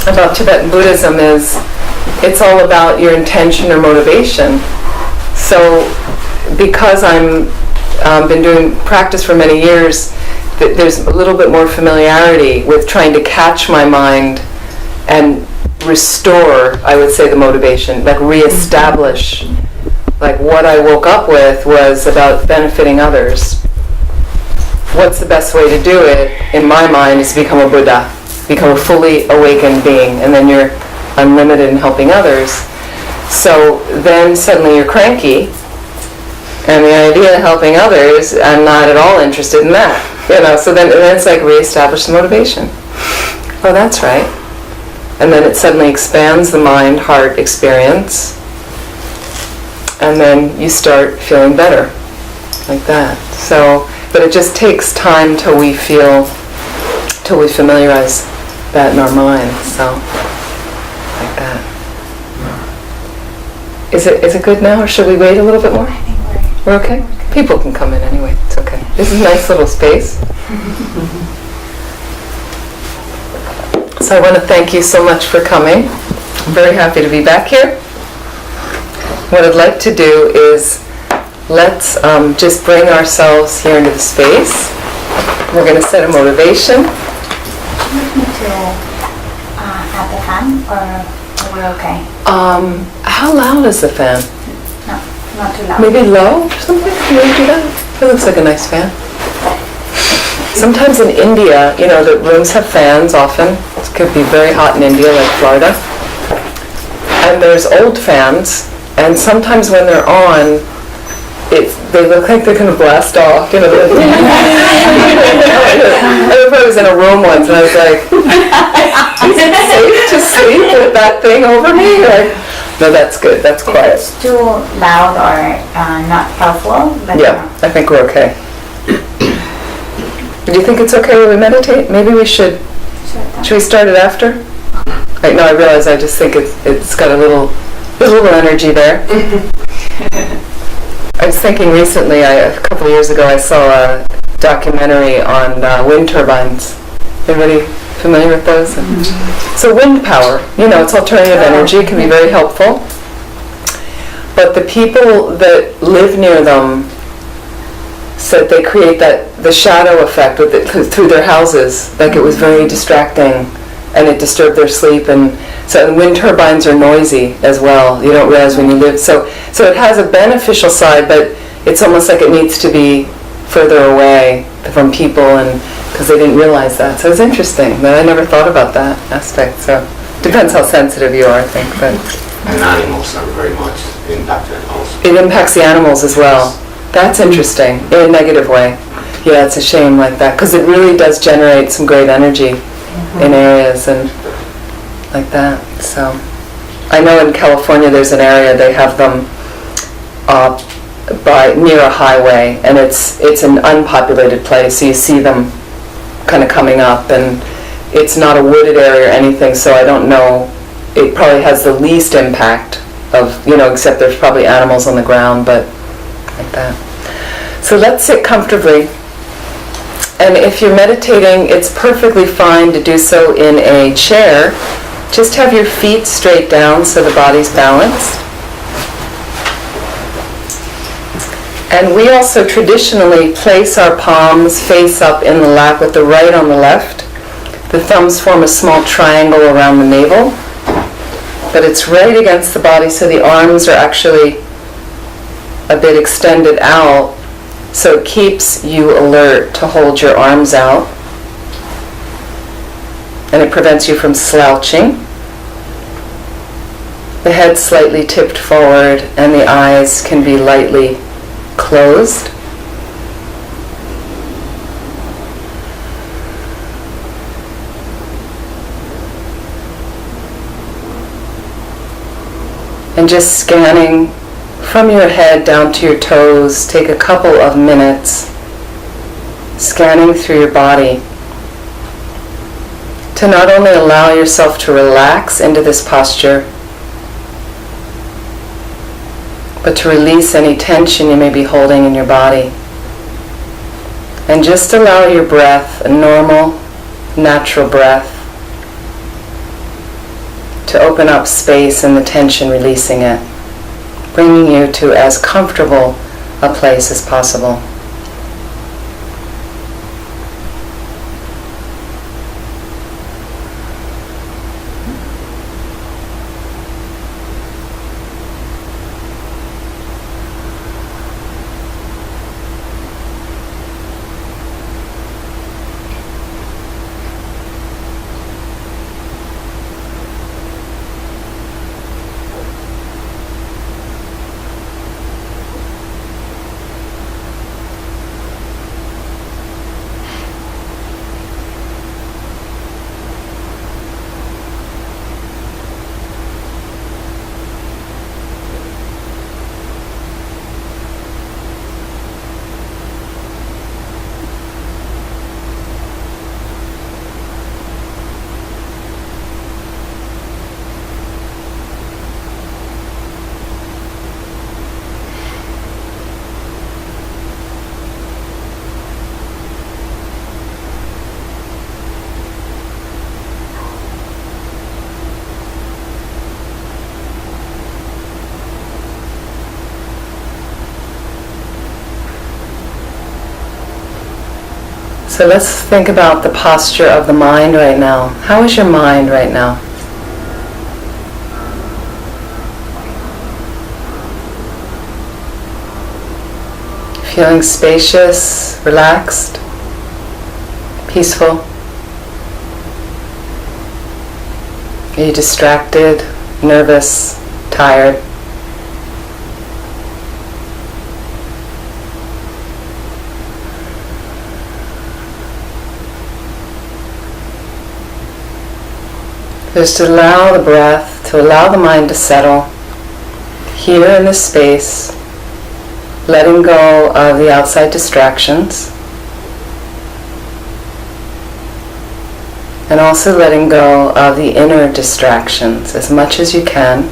about Tibetan Buddhism is it's all about your intention or motivation. So because I'm been doing practice for many years, there's a little bit more familiarity with trying to catch my mind and restore, I would say, the motivation, like reestablish. Like what I woke up with was about benefiting others. What's the best way to do it, in my mind, is to become a Buddha, become a fully awakened being, and then you're unlimited in helping others. So then suddenly you're cranky, and the idea of helping others, I'm not at all interested in that. So then it's like reestablish the motivation. Oh, that's right. And then it suddenly expands the mind-heart experience, and then you start feeling better, like that. So, but it just takes time till we familiarize that in our mind. So, like that. Is it good now, or should we wait a little bit more? I think We're okay? People can come in anyway. It's okay. This is a nice little space. So I want to thank you so much for coming. I'm very happy to be back here. What I'd like to do is let's just bring ourselves here into the space. We're going to set a motivation. Do you want me to have the fan, or we're okay? How loud is the fan? No, not too loud. Maybe low or something? Can you do that? It looks like a nice fan. Sometimes in India, the rooms have fans often. It could be very hot in India, like Florida. And there's old fans, and sometimes when they're on, they look like they're going to blast off. I was in a room once, and I was like, is it safe to sleep with that thing over me? No, that's good. That's quiet. It's too loud or not helpful. But yeah, I think we're okay. Do you think it's okay when we meditate? Maybe we should. Should we start it after? Right, no, I realize I just think it's got there's a little energy there. I was thinking recently, a couple of years ago, I saw a documentary on wind turbines. Everybody familiar with those? Mm-hmm. So wind power, it's alternative energy. It can be very helpful. But the people that live near them said they create the shadow effect through their houses. Like it was very distracting, and it disturbed their sleep. And so the wind turbines are noisy as well. You don't realize when you live. So it has a beneficial side, but it's almost like it needs to be further away from people, and because they didn't realize that. So it's interesting. But I never thought about that aspect. So depends how sensitive you are, I think. But and animals are very much impacted also. It impacts the animals as well. That's interesting, in a negative way. Yeah, it's a shame like that, because it really does generate some great energy in areas and like that. So I know in California there's an area they have them near a highway, and it's an unpopulated place, so you see them kind of coming up, and it's not a wooded area or anything, so I don't know. It probably has the least impact of, except there's probably animals on the ground, but like that. So let's sit comfortably. And if you're meditating, it's perfectly fine to do so in a chair. Just have your feet straight down so the body's balanced. And we also traditionally place our palms face up in the lap with the right on the left. The thumbs form a small triangle around the navel, but it's right against the body, so the arms are actually a bit extended out, so it keeps you alert to hold your arms out, and it prevents you from slouching. The head slightly tipped forward, and the eyes can be lightly closed. And just scanning from your head down to your toes, take a couple of minutes scanning through your body to not only allow yourself to relax into this posture, but to release any tension you may be holding in your body. And just allow your breath, a normal, natural breath, to open up space and the tension, releasing it, bringing you to as comfortable a place as possible. So let's think about the posture of the mind right now. How is your mind right now? Feeling spacious, relaxed, peaceful? Are you distracted, nervous, tired? Just allow the breath, to allow the mind to settle here in this space, letting go of the outside distractions, and also letting go of the inner distractions as much as you can.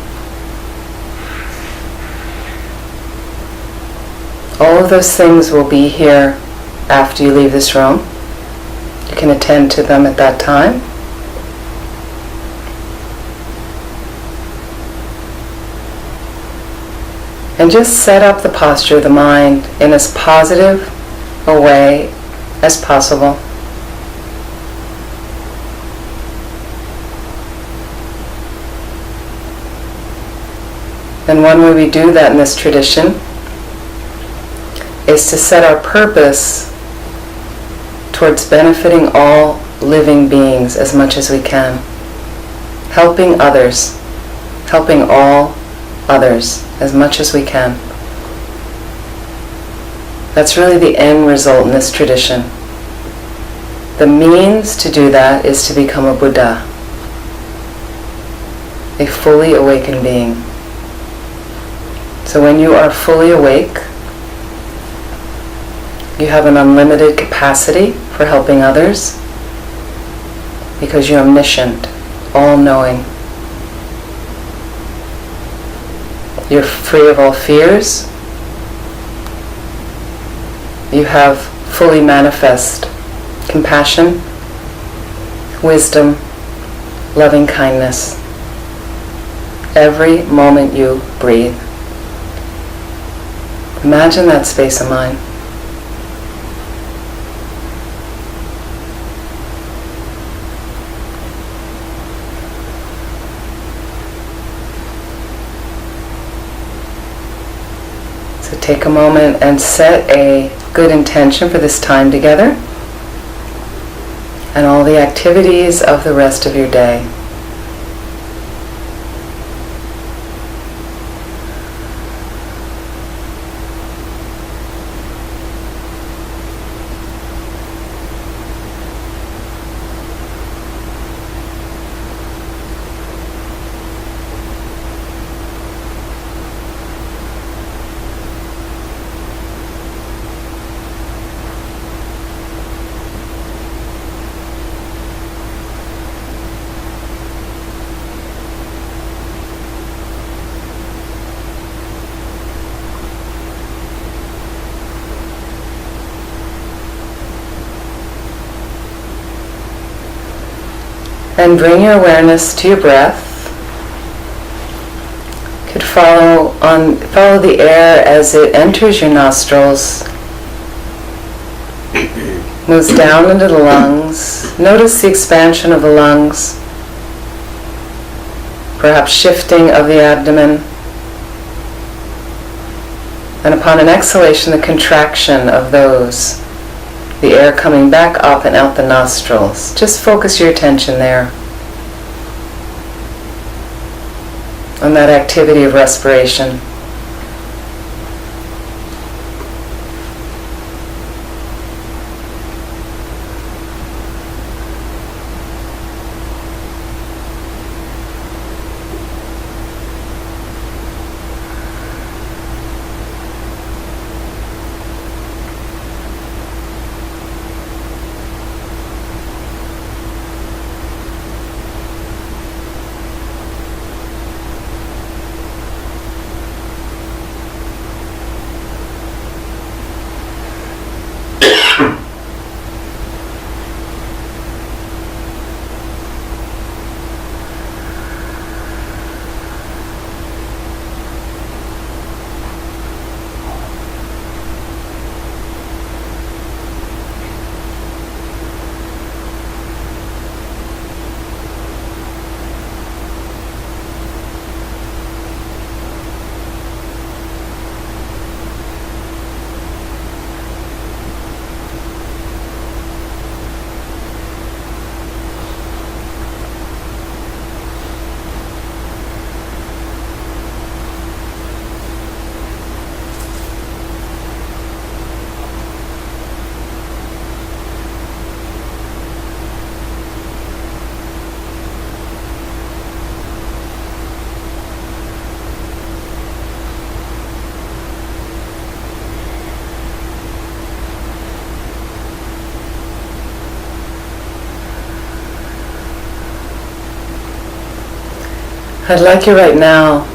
All of those things will be here after you leave this room. You can attend to them at that time. And just set up the posture of the mind in as positive a way as possible. And one way we do that in this tradition is to set our purpose towards benefiting all living beings as much as we can. Helping others, helping all others as much as we can. That's really the end result in this tradition. The means to do that is to become a Buddha, a fully awakened being. So when you are fully awake, you have an unlimited capacity for helping others because you're omniscient, all-knowing. You're free of all fears. You have fully manifest compassion, wisdom, loving kindness every moment you breathe. Imagine that space of mind. So take a moment and set a good intention for this time together and all the activities of the rest of your day. And bring your awareness to your breath. could follow the air as it enters your nostrils, moves down into the lungs. Notice the expansion of the lungs, perhaps shifting of the abdomen. And upon an exhalation, the contraction of those, the air coming back up and out the nostrils. Just focus your attention there on that activity of respiration. I'd like you right now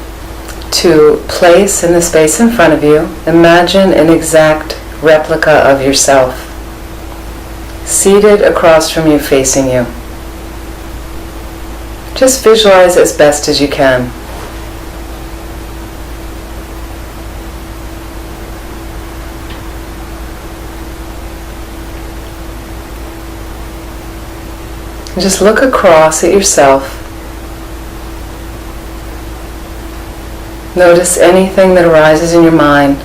to place in the space in front of you, imagine an exact replica of yourself, seated across from you, facing you. Just visualize as best as you can. And just look across at yourself. Notice anything that arises in your mind.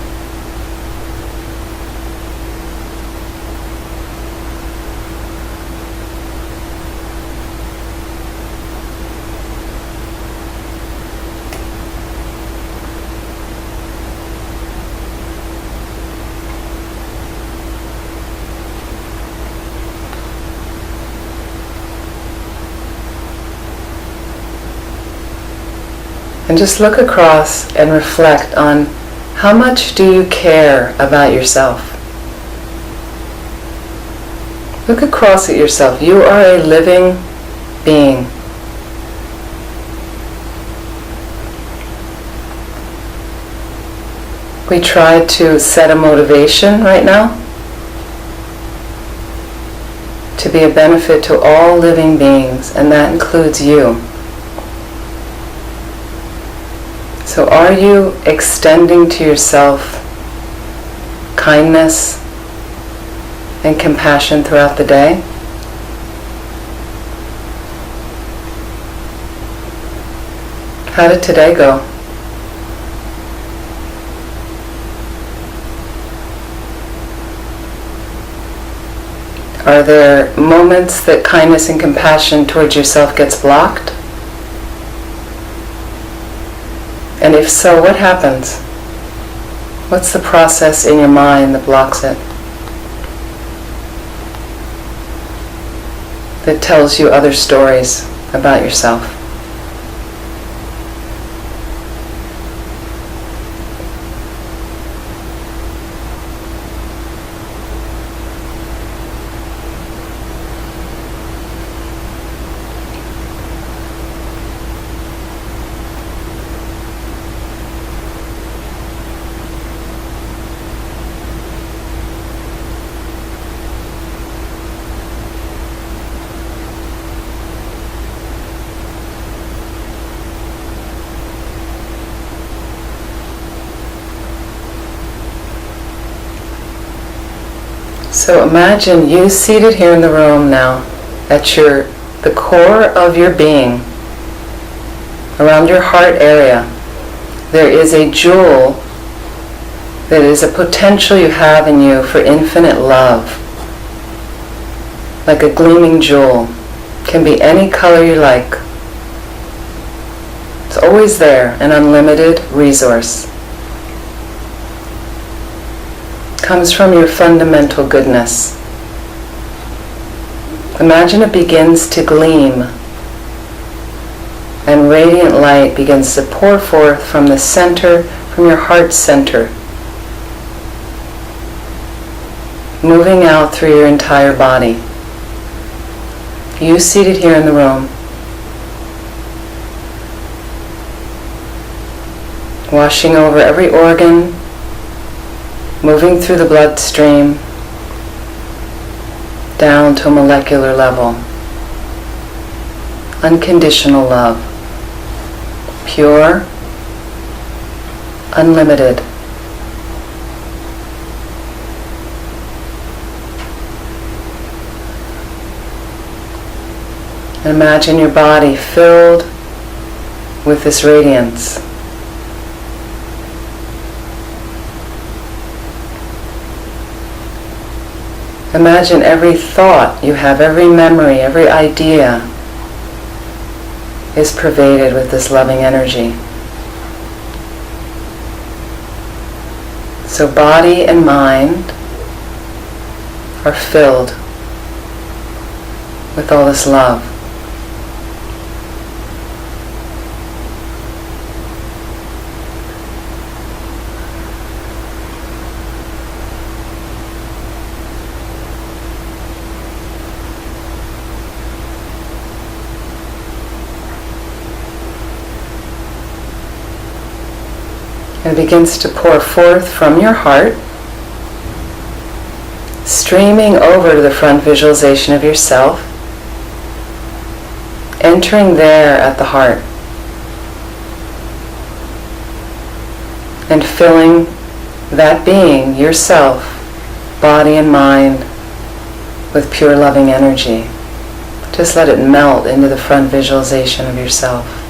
And just look across and reflect on how much do you care about yourself. Look across at yourself. You are a living being. We try to set a motivation right now to be a benefit to all living beings, and that includes you. So are you extending to yourself kindness and compassion throughout the day? How did today go? Are there moments that kindness and compassion towards yourself gets blocked? And if so, what happens? What's the process in your mind that blocks it? That tells you other stories about yourself? So imagine you seated here in the room now, at the core of your being, around your heart area. There is a jewel that is a potential you have in you for infinite love. Like a gleaming jewel. Can be any color you like. It's always there, an unlimited resource. Comes from your fundamental goodness. Imagine it begins to gleam, and radiant light begins to pour forth from the center, from your heart center, moving out through your entire body. You seated here in the room, washing over every organ, moving through the bloodstream, down to a molecular level. Unconditional love. Pure, unlimited. And imagine your body filled with this radiance. Imagine every thought you have, every memory, every idea is pervaded with this loving energy. So body and mind are filled with all this love. And it begins to pour forth from your heart, streaming over to the front visualization of yourself, entering there at the heart, and filling that being, yourself, body and mind, with pure loving energy. Just let it melt into the front visualization of yourself.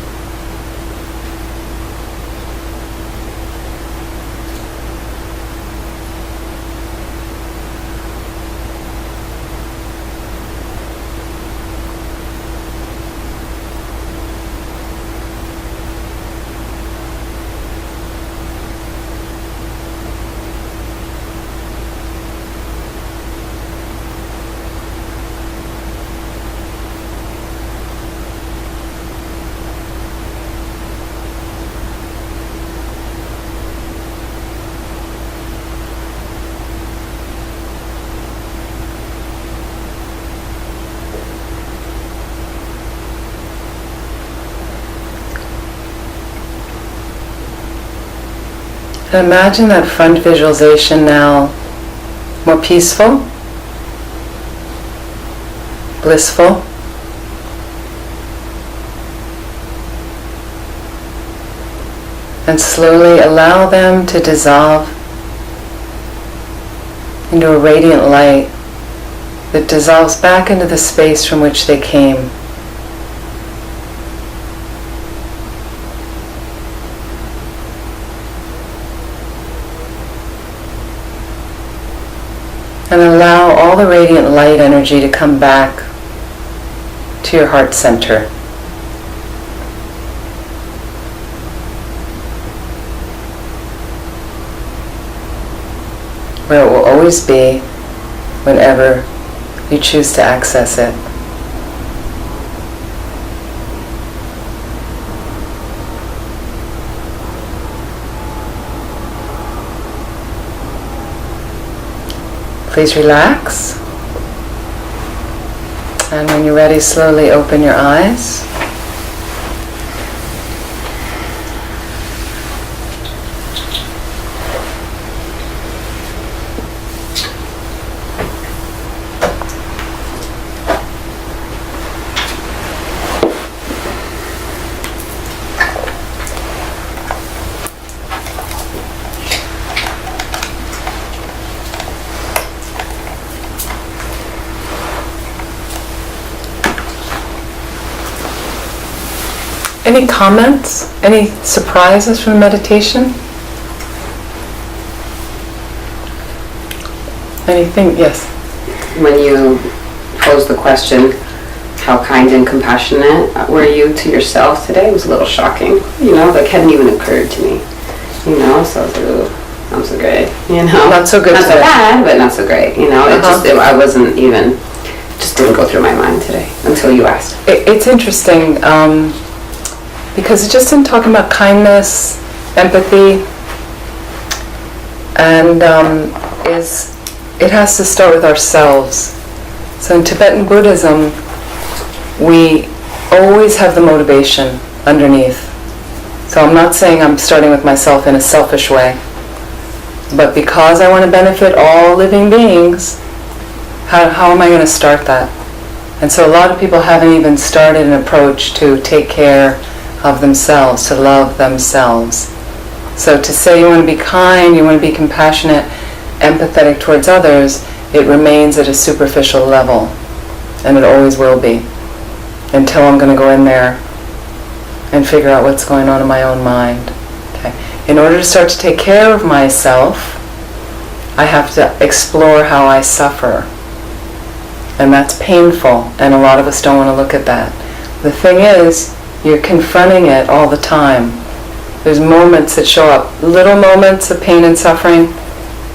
And imagine that front visualization now more peaceful, blissful, and slowly allow them to dissolve into a radiant light that dissolves back into the space from which they came. And allow all the radiant light energy to come back to your heart center. Where it will always be whenever you choose to access it. Please relax, and when you're ready, slowly open your eyes. Any comments? Any surprises from the meditation? Anything? Yes. When you posed the question, how kind and compassionate were you to yourself today? It was a little shocking. Like hadn't even occurred to me. So I was like, ooh, not so great. Not so good Not so today. bad, but not so great. I wasn't even, just didn't go through my mind today until you asked. It's interesting because it's just in talking about kindness, empathy, and it has to start with ourselves. So in Tibetan Buddhism, we always have the motivation underneath. So I'm not saying I'm starting with myself in a selfish way, but because I want to benefit all living beings, how am I going to start that? And so a lot of people haven't even started an approach to take care of themselves, to love themselves. So to say you want to be kind, you want to be compassionate, empathetic towards others, it remains at a superficial level, and it always will be, until I'm going to go in there and figure out what's going on in my own mind. Okay. In order to start to take care of myself, I have to explore how I suffer. And that's painful, and a lot of us don't want to look at that. The thing is, you're confronting it all the time. There's moments that show up, little moments of pain and suffering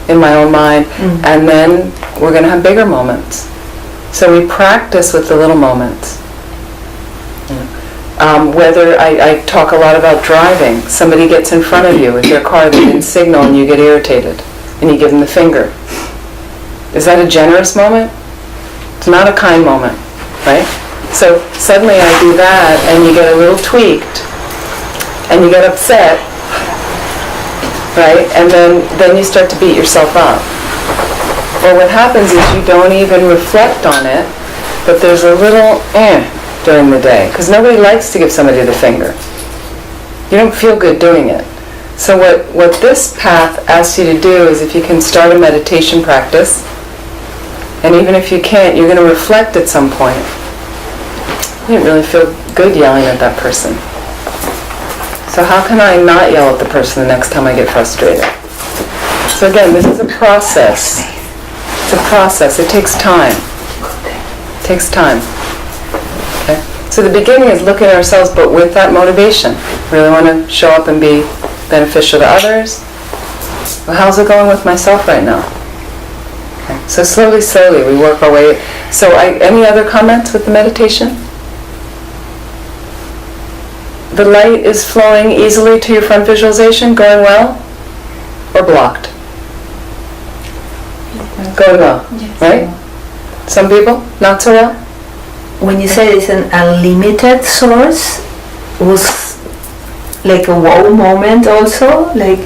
in my own mind, and then we're going to have bigger moments. So we practice with the little moments. Whether I talk a lot about driving, somebody gets in front of you with their car, they didn't signal, and you get irritated, and you give them the finger. Is that a generous moment? It's not a kind moment, right? So suddenly I do that, and you get a little tweaked, and you get upset, right? And then you start to beat yourself up. Well, what happens is you don't even reflect on it, but there's a little during the day, because nobody likes to give somebody the finger. You don't feel good doing it. So what this path asks you to do is, if you can start a meditation practice, and even if you can't, you're going to reflect at some point. You didn't really feel good yelling at that person. So how can I not yell at the person the next time I get frustrated? So again, this is a process. It's a process. It takes time. It takes time. Okay? So the beginning is looking at ourselves, but with that motivation. Really want to show up and be beneficial to others. Well, how's it going with myself right now? Okay. So slowly, we work our way. So any other comments with the meditation? The light is flowing easily to your front visualization, going well, or blocked? Going well, right? Some people, not so well? When you say it's an unlimited source, was like a wow moment also? Like,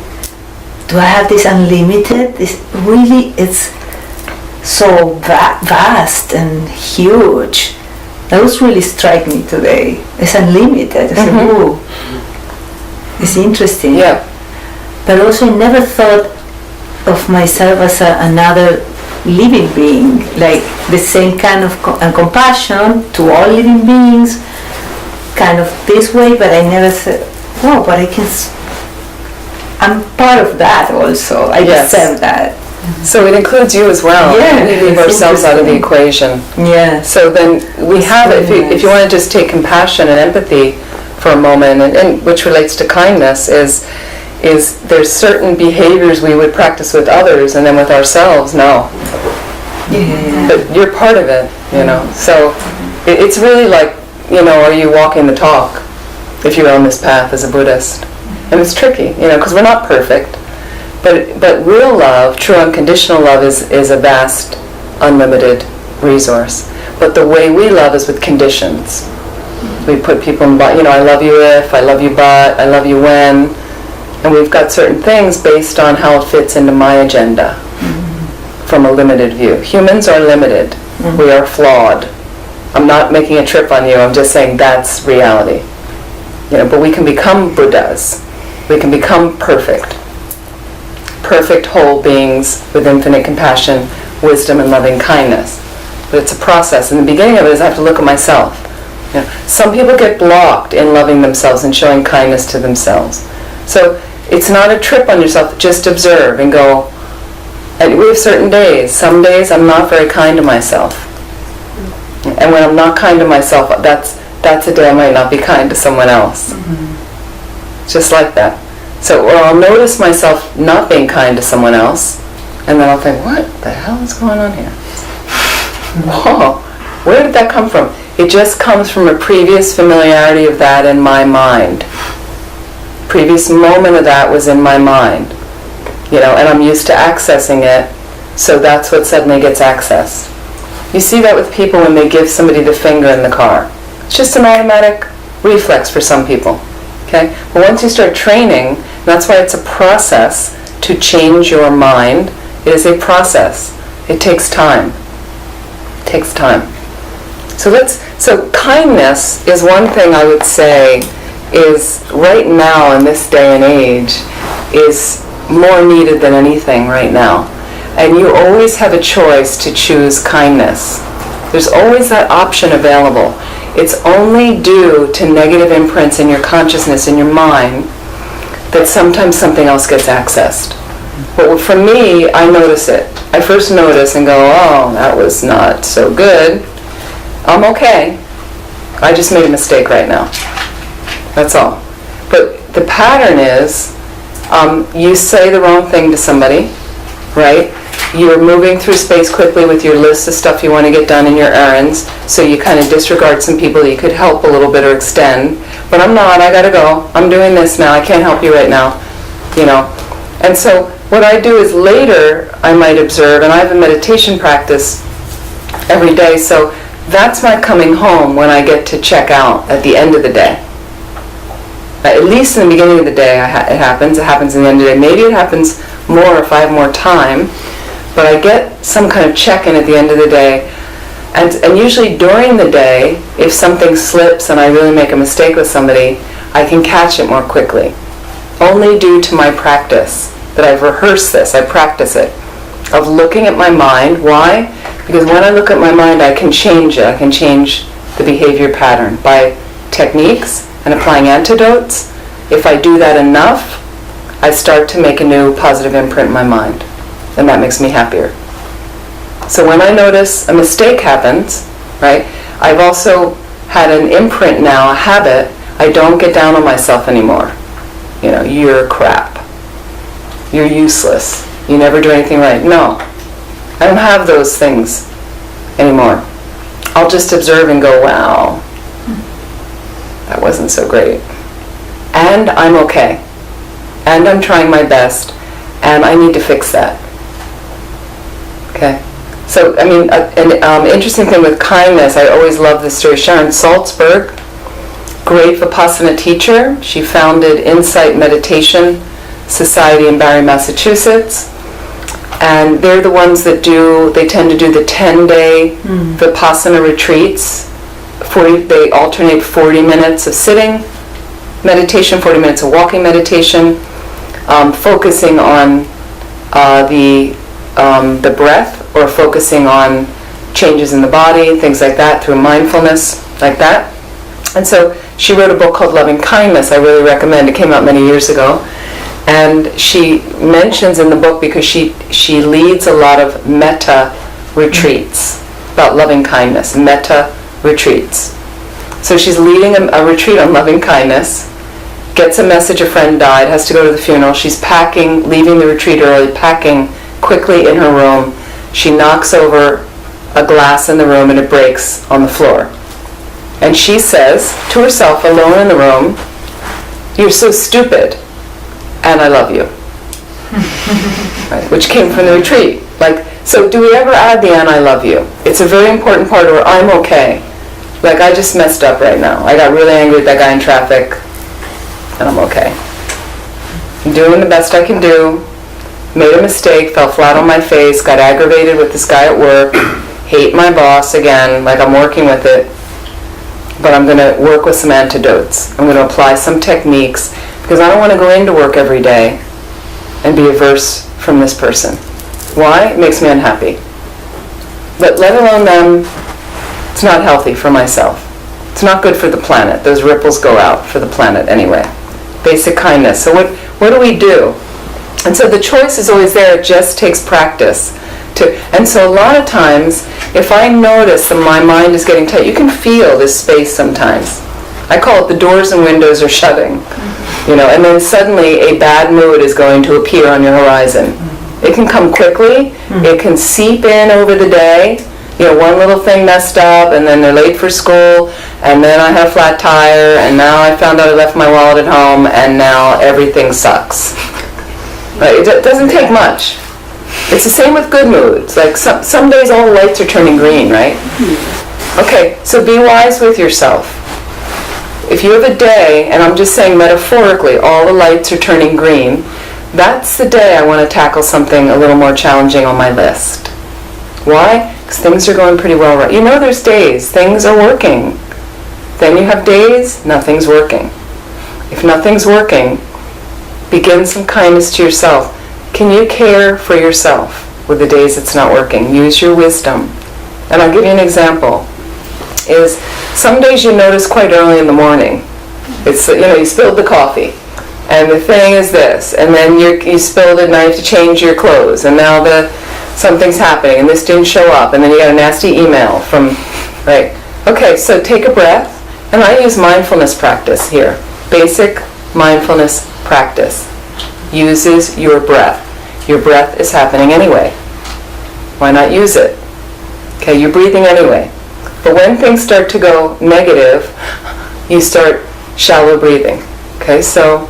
do I have this unlimited? It's so vast and huge. That was really strike me today. It's unlimited. I said, ooh, it's interesting. Yeah. But also I never thought of myself as another living being, like the same kind of compassion to all living beings, kind of this way, but I never said, oh, but I'm part of that also. I deserve that. So it includes you as well. Yeah, We leave ourselves out of the equation. Yeah. So then we have, if you want to just take compassion and empathy for a moment, and which relates to kindness, is there's certain behaviors we would practice with others, and then with ourselves, no. Yeah. But you're part of it, So it's really like, are you walking the talk if you're on this path as a Buddhist? And it's tricky, because we're not perfect. But real love, true unconditional love, is a vast, unlimited resource. But the way we love is with conditions. We put people in, I love you if, I love you but, I love you when. And we've got certain things based on how it fits into my agenda from a limited view. Humans are limited. We are flawed. I'm not making a trip on you, I'm just saying that's reality. But we can become Buddhas. We can become perfect whole beings with infinite compassion, wisdom, and loving kindness. But it's a process. And the beginning of it is I have to look at myself. You know, some people get blocked in loving themselves and showing kindness to themselves. So it's not a trip on yourself. Just observe and go. And we have certain days. Some days I'm not very kind to myself. And when I'm not kind to myself, that's a day I might not be kind to someone else. Just like that. So, or I'll notice myself not being kind to someone else, and then I'll think, what the hell is going on here? Whoa, where did that come from? It just comes from a previous familiarity of that in my mind. Previous moment of that was in my mind. You know, and I'm used to accessing it, so that's what suddenly gets accessed. You see that with people when they give somebody the finger in the car. It's just an automatic reflex for some people. Okay? But once you start training, that's why it's a process to change your mind. It is a process. It takes time. It takes time. So kindness is one thing I would say is right now in this day and age is more needed than anything right now. And you always have a choice to choose kindness. There's always that option available. It's only due to negative imprints in your consciousness, in your mind, that sometimes something else gets accessed. But for me, I notice it. I first notice and go, oh, that was not so good. I'm okay. I just made a mistake right now. That's all. But the pattern is, you say the wrong thing to somebody, right? You're moving through space quickly with your list of stuff you want to get done in your errands, so you kind of disregard some people that you could help a little bit or extend. But I'm not, I gotta go. I'm doing this now, I can't help you right now, you know. And so what I do is later I might observe, and I have a meditation practice every day, so that's my coming home when I get to check out at the end of the day. At least in the beginning of the day it happens in the end of the day. Maybe it happens more if I have more time, but I get some kind of check-in at the end of the day. And usually during the day, if something slips and I really make a mistake with somebody, I can catch it more quickly. Only due to my practice, that I've rehearsed this, I practice it, of looking at my mind. Why? Because when I look at my mind, I can change it. I can change the behavior pattern by techniques and applying antidotes. If I do that enough, I start to make a new positive imprint in my mind, and that makes me happier. So when I notice a mistake happens, right, I've also had an imprint now, a habit. I don't get down on myself anymore. You know, you're crap. You're useless. You never do anything right. No, I don't have those things anymore. I'll just observe and go, wow, that wasn't so great. And I'm okay. And I'm trying my best. And I need to fix that. Okay? So, I mean, an interesting thing with kindness, I always love this story. Sharon Salzberg, great Vipassana teacher. She founded Insight Meditation Society in Barre, Massachusetts. And they're the ones that they tend to do the 10-day Vipassana retreats. They alternate 40 minutes of sitting meditation, 40 minutes of walking meditation, focusing on the breath, or focusing on changes in the body, things like that, through mindfulness, like that. And so she wrote a book called Loving Kindness. I really recommend. It came out many years ago. And she mentions in the book, because she leads a lot of metta retreats about loving kindness, metta retreats. So she's leading a retreat on loving kindness, gets a message a friend died, has to go to the funeral. She's packing, leaving the retreat early, packing quickly in her room. She knocks over a glass in the room and it breaks on the floor. And she says to herself, alone in the room, "You're so stupid, and I love you." Right, which came from the retreat. Like, so do we ever add the "and I love you"? It's a very important part of I'm okay. Like, I just messed up right now. I got really angry with that guy in traffic, and I'm okay. I'm doing the best I can do. Made a mistake, fell flat on my face, got aggravated with this guy at work, hate my boss again, like I'm working with it. But I'm going to work with some antidotes. I'm going to apply some techniques, because I don't want to go into work every day and be averse from this person. Why? It makes me unhappy. But let alone them, it's not healthy for myself. It's not good for the planet. Those ripples go out for the planet anyway. Basic kindness. So what do we do? And so the choice is always there. It just takes practice. And so a lot of times, if I notice that my mind is getting tight, you can feel this space sometimes. I call it the doors and windows are shutting. And then suddenly a bad mood is going to appear on your horizon. It can come quickly. It can seep in over the day. One little thing messed up, and then they're late for school, and then I had a flat tire, and now I found out I left my wallet at home, and now everything sucks. Right? It doesn't take much. It's the same with good moods. Like some days all the lights are turning green, right? Okay, so be wise with yourself. If you have a day, and I'm just saying metaphorically, all the lights are turning green, that's the day I want to tackle something a little more challenging on my list. Why? Because things are going pretty well right. There's days, things are working. Then you have days, nothing's working. If nothing's working, begin some kindness to yourself. Can you care for yourself with the days it's not working? Use your wisdom. And I'll give you an example. Is some days you notice quite early in the morning. It's, you spilled the coffee. And the thing is this. And then you spilled it and now you have to change your clothes. And now something's happening and this didn't show up. And then you got a nasty email from, right? Okay, so take a breath. And I use mindfulness practice here. Basic mindfulness practice uses your breath. Your breath is happening anyway. Why not use it? Okay, you're breathing anyway. But when things start to go negative, you start shallow breathing. Okay, so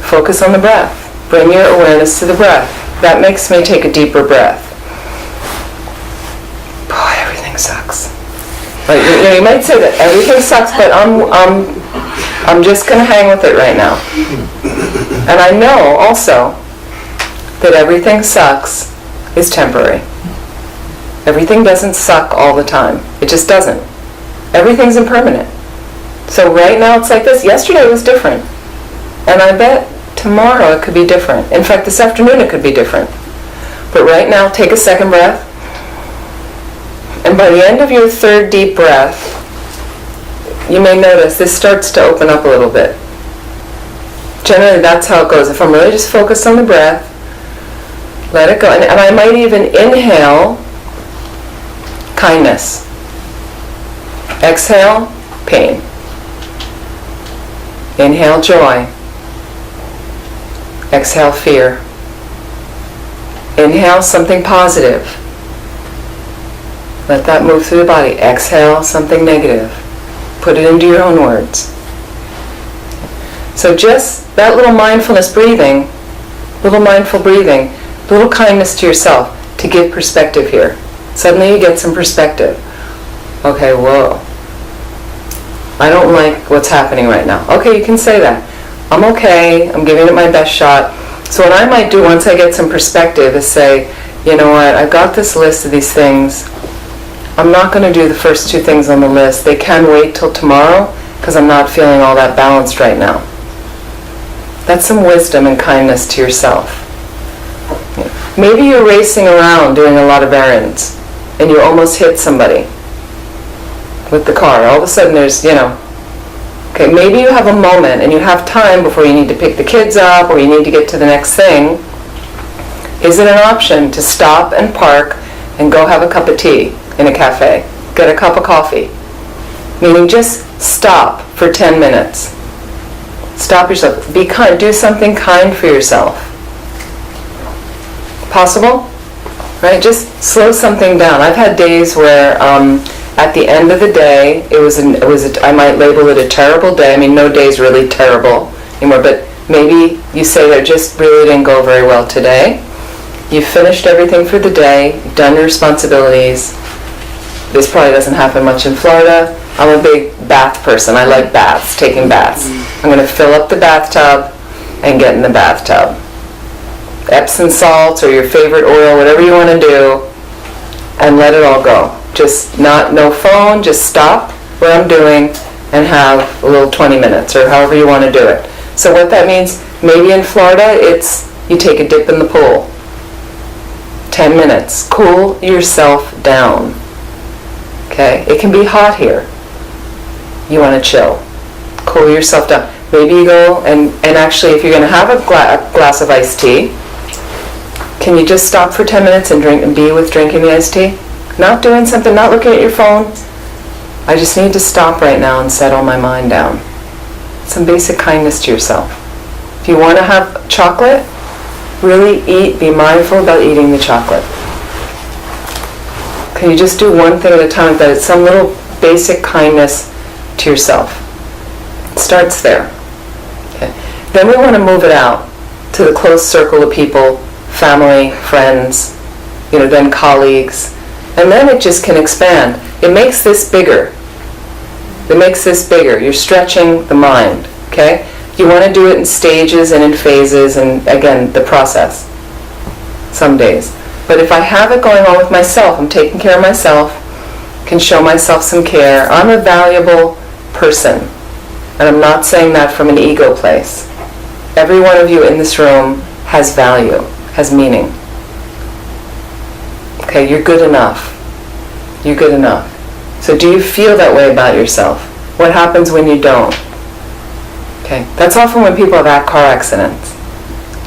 focus on the breath. Bring your awareness to the breath. That makes me take a deeper breath. Boy, everything sucks. Right, you might say that everything sucks, but I'm just going to hang with it right now. And I know also that everything sucks is temporary. Everything doesn't suck all the time. It just doesn't. Everything's impermanent. So right now it's like this. Yesterday was different. And I bet tomorrow it could be different. In fact, this afternoon it could be different. But right now, take a second breath. And by the end of your third deep breath, you may notice this starts to open up a little bit. Generally, that's how it goes. If I'm really just focused on the breath, let it go. And I might even inhale kindness. Exhale, pain. Inhale, joy. Exhale, fear. Inhale something positive. Let that move through the body. Exhale something negative. Put it into your own words. So just that little mindfulness breathing, little mindful breathing, little kindness to yourself to give perspective here. Suddenly you get some perspective. Okay, whoa. I don't like what's happening right now. Okay, you can say that. I'm okay, I'm giving it my best shot. So what I might do once I get some perspective is say, you know what, I've got this list of these things. I'm not going to do the first two things on the list. They can wait till tomorrow because I'm not feeling all that balanced right now. That's some wisdom and kindness to yourself. Maybe you're racing around doing a lot of errands and you almost hit somebody with the car. All of a sudden there's, okay, maybe you have a moment and you have time before you need to pick the kids up or you need to get to the next thing. Is it an option to stop and park and go have a cup of tea in a cafe? Get a cup of coffee. Meaning just stop for 10 minutes. Stop yourself. Be kind. Do something kind for yourself. Possible? Right? Just slow something down. I've had days where at the end of the day, I might label it a terrible day. I mean, no day's really terrible anymore, but maybe you say that it just really didn't go very well today. You've finished everything for the day. You've done your responsibilities. This probably doesn't happen much in Florida. I'm a big bath person. I like baths, taking baths. I'm going to fill up the bathtub and get in the bathtub. Epsom salts or your favorite oil, whatever you want to do, and let it all go. Just no phone, just stop what I'm doing and have a little 20 minutes or however you want to do it. So what that means, maybe in Florida, it's you take a dip in the pool. 10 minutes. Cool yourself down. Okay? It can be hot here. you want to chill. Cool yourself down. Maybe you go and actually, if you're going to have a glass of iced tea, can you just stop for 10 minutes and drink and be with drinking the iced tea? Not doing something, not looking at your phone. I just need to stop right now and settle my mind down. Some basic kindness to yourself. If you want to have chocolate, really eat, be mindful about eating the chocolate. Can you just do one thing at a time like that? It's some little basic kindness to yourself. It starts there. Okay. Then we want to move it out to the close circle of people, family, friends, then colleagues. And then it just can expand. It makes this bigger. It makes this bigger. You're stretching the mind, okay? You want to do it in stages and in phases, and again, the process. Some days. But if I have it going on with myself, I'm taking care of myself, can show myself some care. I'm a valuable person. And I'm not saying that from an ego place. Every one of you in this room has value, has meaning. Okay, you're good enough. You're good enough. So do you feel that way about yourself? What happens when you don't? Okay, that's often when people have car accidents.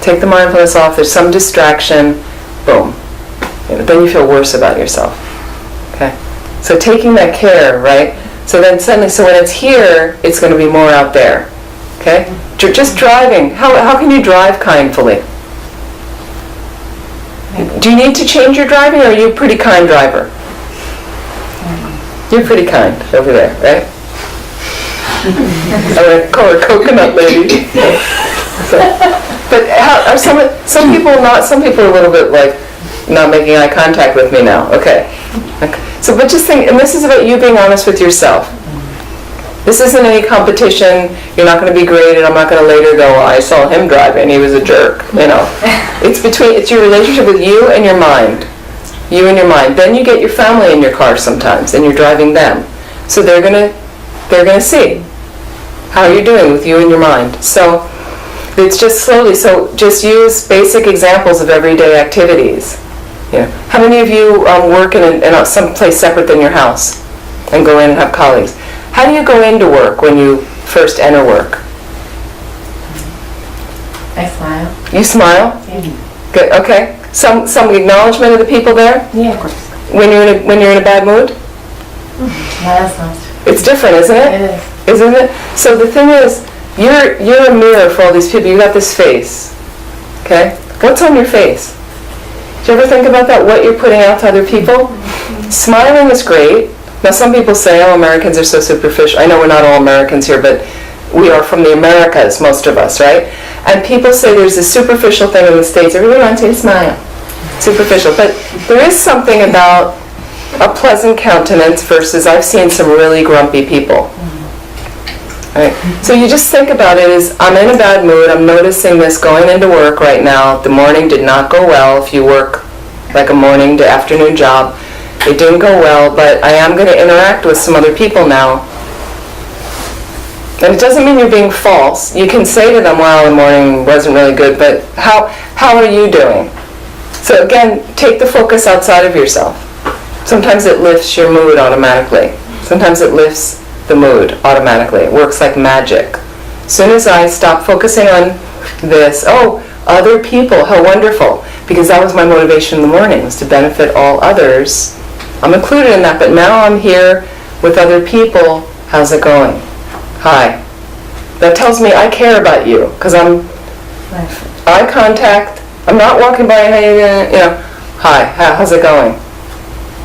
Take the mindfulness off, there's some distraction, boom. Then you feel worse about yourself. Okay, so taking that care, right? So then suddenly, so when it's here, it's going to be more out there. Okay, just driving. How can you drive kindfully? Do you need to change your driving, or are you a pretty kind driver? You're pretty kind over there, right? I call her coconut lady. But how, are some people not? Some people are a little bit like not making eye contact with me now. Okay. So, but just think, and this is about you being honest with yourself. This isn't any competition. You're not going to be graded. I'm not going to later go, I saw him driving, he was a jerk. It's your relationship with you and your mind. You and your mind. Then you get your family in your car sometimes, and you're driving them. So they're gonna see how you're doing with you and your mind. So it's just slowly. So just use basic examples of everyday activities. How many of you work in some place separate than your house and go in and have colleagues? How do you go into work when you first enter work? I smile. You smile? Yeah. Good. Okay. Some acknowledgement of the people there? Yeah, of course. When you're in a bad mood? Yeah, that's nice. It's different, isn't it? It is. Isn't it? So the thing is, you're a mirror for all these people. You got this face. Okay? What's on your face? Do you ever think about that? What you're putting out to other people? Smiling is great. Now some people say, oh, Americans are so superficial. I know we're not all Americans here, but we are from the Americas, most of us, right? And people say there's a superficial thing in the States. Everyone wants you to smile. Superficial. But there is something about a pleasant countenance versus I've seen some really grumpy people. Right? So you just think about it as, I'm in a bad mood. I'm noticing this going into work right now. The morning did not go well. If you work like a morning to afternoon job, it didn't go well, but I am going to interact with some other people now. And it doesn't mean you're being false. You can say to them, well, the morning wasn't really good, but how are you doing? So again, take the focus outside of yourself. Sometimes it lifts your mood automatically. Sometimes it lifts the mood automatically. It works like magic. As soon as I stop focusing on this, oh, other people, how wonderful. Because that was my motivation in the morning, was to benefit all others. I'm included in that, but now I'm here with other people. How's it going? Hi. That tells me I care about you, because I'm eye contact. I'm not walking by and hi, how's it going?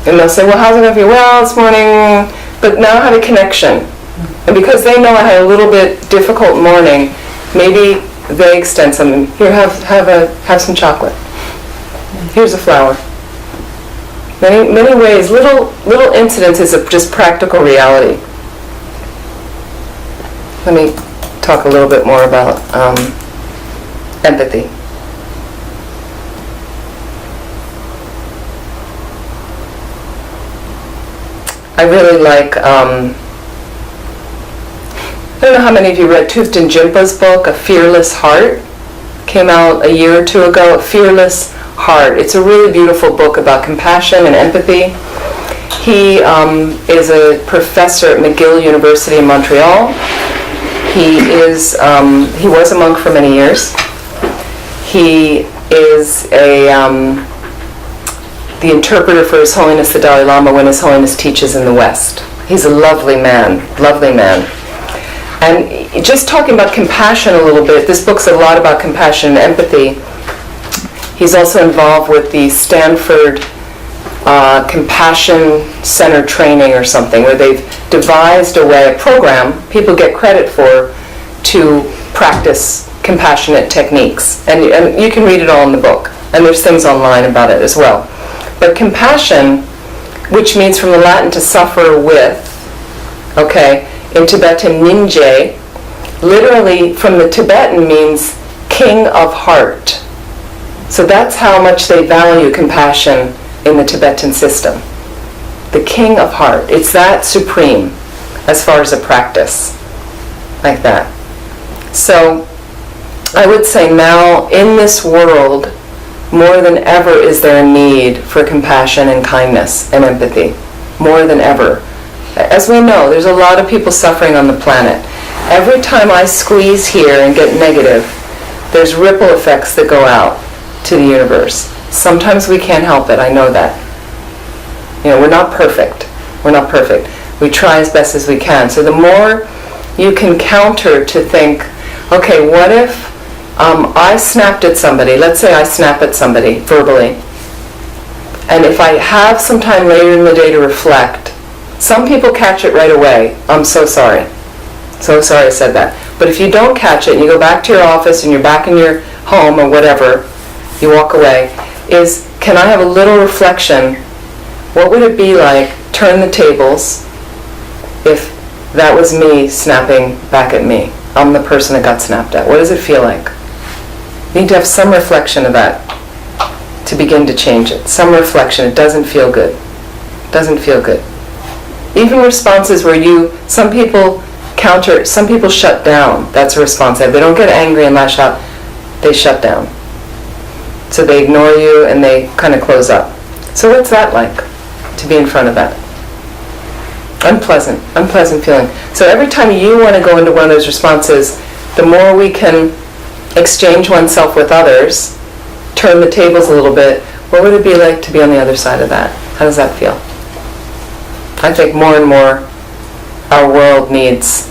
And they'll say, well, how's it going for you? Well, this morning, but now I have a connection. And because they know I had a little bit difficult morning, maybe they extend something. Here, have some chocolate. Here's a flower. Many ways, little incidences of just practical reality. Let me talk a little bit more about empathy. I really like, I don't know how many of you read Thupten Jinpa's book, A Fearless Heart. Came out a year or two ago, A Fearless Heart. It's a really beautiful book about compassion and empathy. He is a professor at McGill University in Montreal. He was a monk for many years. He is the interpreter for His Holiness the Dalai Lama when His Holiness teaches in the West. He's a lovely man, lovely man. And just talking about compassion a little bit, this book's a lot about compassion and empathy. He's also involved with the Stanford Compassion Center training or something, where they've devised a program people get credit for to practice compassionate techniques. And you can read it all in the book. And there's things online about it as well. But compassion, which means from the Latin to suffer with, okay, in Tibetan ninje, literally from the Tibetan means king of heart. So that's how much they value compassion in the Tibetan system. The king of heart. It's that supreme as far as a practice. Like that. So I would say now in this world, more than ever is there a need for compassion and kindness and empathy. More than ever. As we know, there's a lot of people suffering on the planet. Every time I squeeze here and get negative, there's ripple effects that go out to the universe. Sometimes we can't help it, I know that. We're not perfect. We're not perfect. We try as best as we can. So the more you can counter to think, okay, what if I snapped at somebody, let's say I snap at somebody verbally, and if I have some time later in the day to reflect, some people catch it right away. I'm so sorry. So sorry I said that. But if you don't catch it and you go back to your office and you're back in your home or whatever, you walk away, can I have a little reflection? What would it be like, turn the tables, if that was me snapping back at me? I'm the person that got snapped at. What does it feel like? You need to have some reflection of that to begin to change it. Some reflection. It doesn't feel good. Doesn't feel good. Even responses where some people counter, some people shut down. That's a response. They don't get angry and lash out. They shut down. So they ignore you and they kind of close up. So what's that like, to be in front of that? Unpleasant feeling. So every time you want to go into one of those responses, the more we can exchange oneself with others, turn the tables a little bit, what would it be like to be on the other side of that? How does that feel? I think more and more our world needs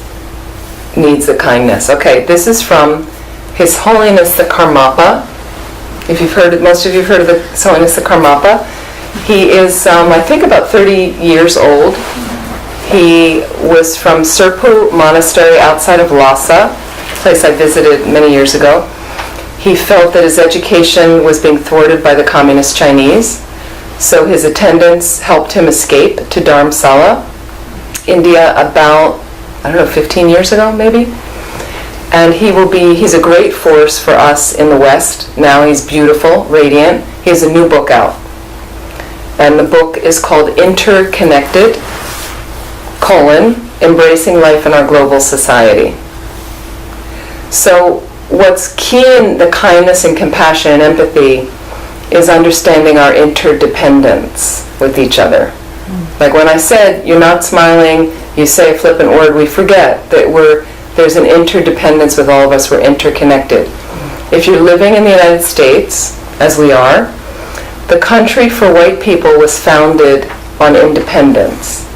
the kindness. Okay, this is from His Holiness the Karmapa. If you've heard, most of you have heard of His Holiness the Karmapa. He is, I think, about 30 years old. He was from Serpu Monastery outside of Lhasa, a place I visited many years ago. He felt that his education was being thwarted by the communist Chinese, so his attendants helped him escape to Dharamsala, India, about, 15 years ago, maybe? And he's a great force for us in the West. Now he's beautiful, radiant. He has a new book out. And the book is called Interconnected, Embracing Life in Our Global Society. So what's key in the kindness and compassion and empathy is understanding our interdependence with each other. Like when I said, you're not smiling, you say a flippant word, we forget that there's an interdependence with all of us, we're interconnected. If you're living in the United States, as we are, the country for white people was founded on independence.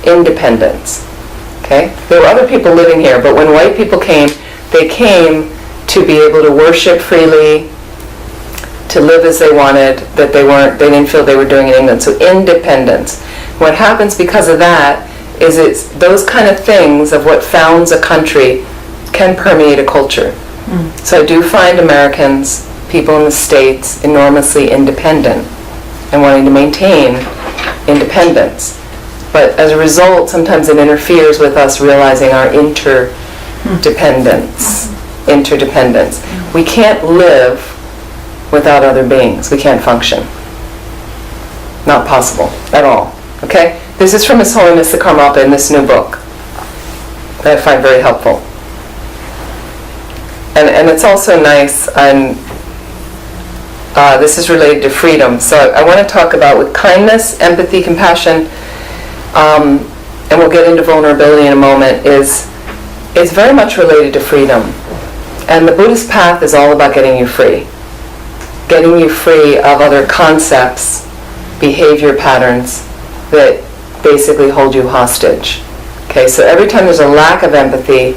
Okay? There were other people living here, but when white people came, they came to be able to worship freely, to live as they wanted, that they didn't feel they were doing in England. So independence. What happens because of that is it's those kind of things of what founds a country can permeate a culture. So I do find Americans, people in the States, enormously independent and wanting to maintain independence. But as a result, sometimes it interferes with us realizing our interdependence. We can't live without other beings. We can't function. Not possible at all. Okay? This is from His Holiness the Karmapa in this new book that I find very helpful. And it's also nice, and this is related to freedom. So I want to talk about with kindness, empathy, compassion, and we'll get into vulnerability in a moment, is very much related to freedom. And the Buddhist path is all about getting you free. Getting you free of other concepts, behavior patterns that basically hold you hostage. Okay, so every time there's a lack of empathy,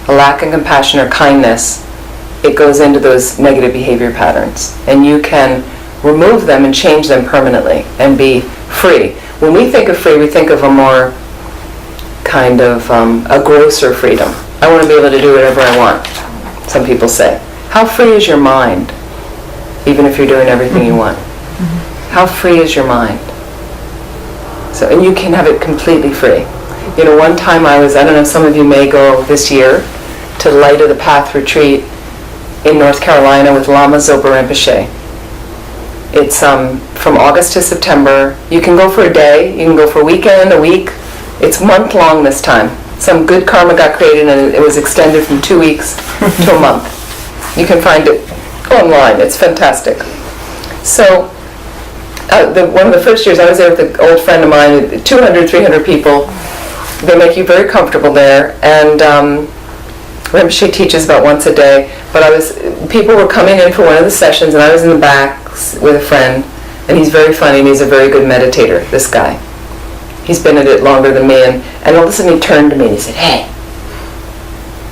a lack of compassion or kindness, it goes into those negative behavior patterns. And you can remove them and change them permanently and be free. When we think of free, we think of a more kind of a grosser freedom. I want to be able to do whatever I want, some people say. How free is your mind, even if you're doing everything you want? How free is your mind? So, and you can have it completely free. You know, one time I don't know, some of you may go this year to the Light of the Path retreat in North Carolina with Lama Zopa Rinpoche. It's from August to September. You can go for a day, you can go for a weekend, a week. It's month long this time. Some good karma got created and it was extended from 2 weeks to a month. You can find it online. It's fantastic. So one of the first years I was there with an old friend of mine, 200, 300 people. They make you very comfortable there, and Rinpoche teaches about once a day, but people were coming in for one of the sessions and I was in the back with a friend, and he's very funny and he's a very good meditator, this guy. He's been at it longer than me, and all of a sudden he turned to me and he said, "Hey."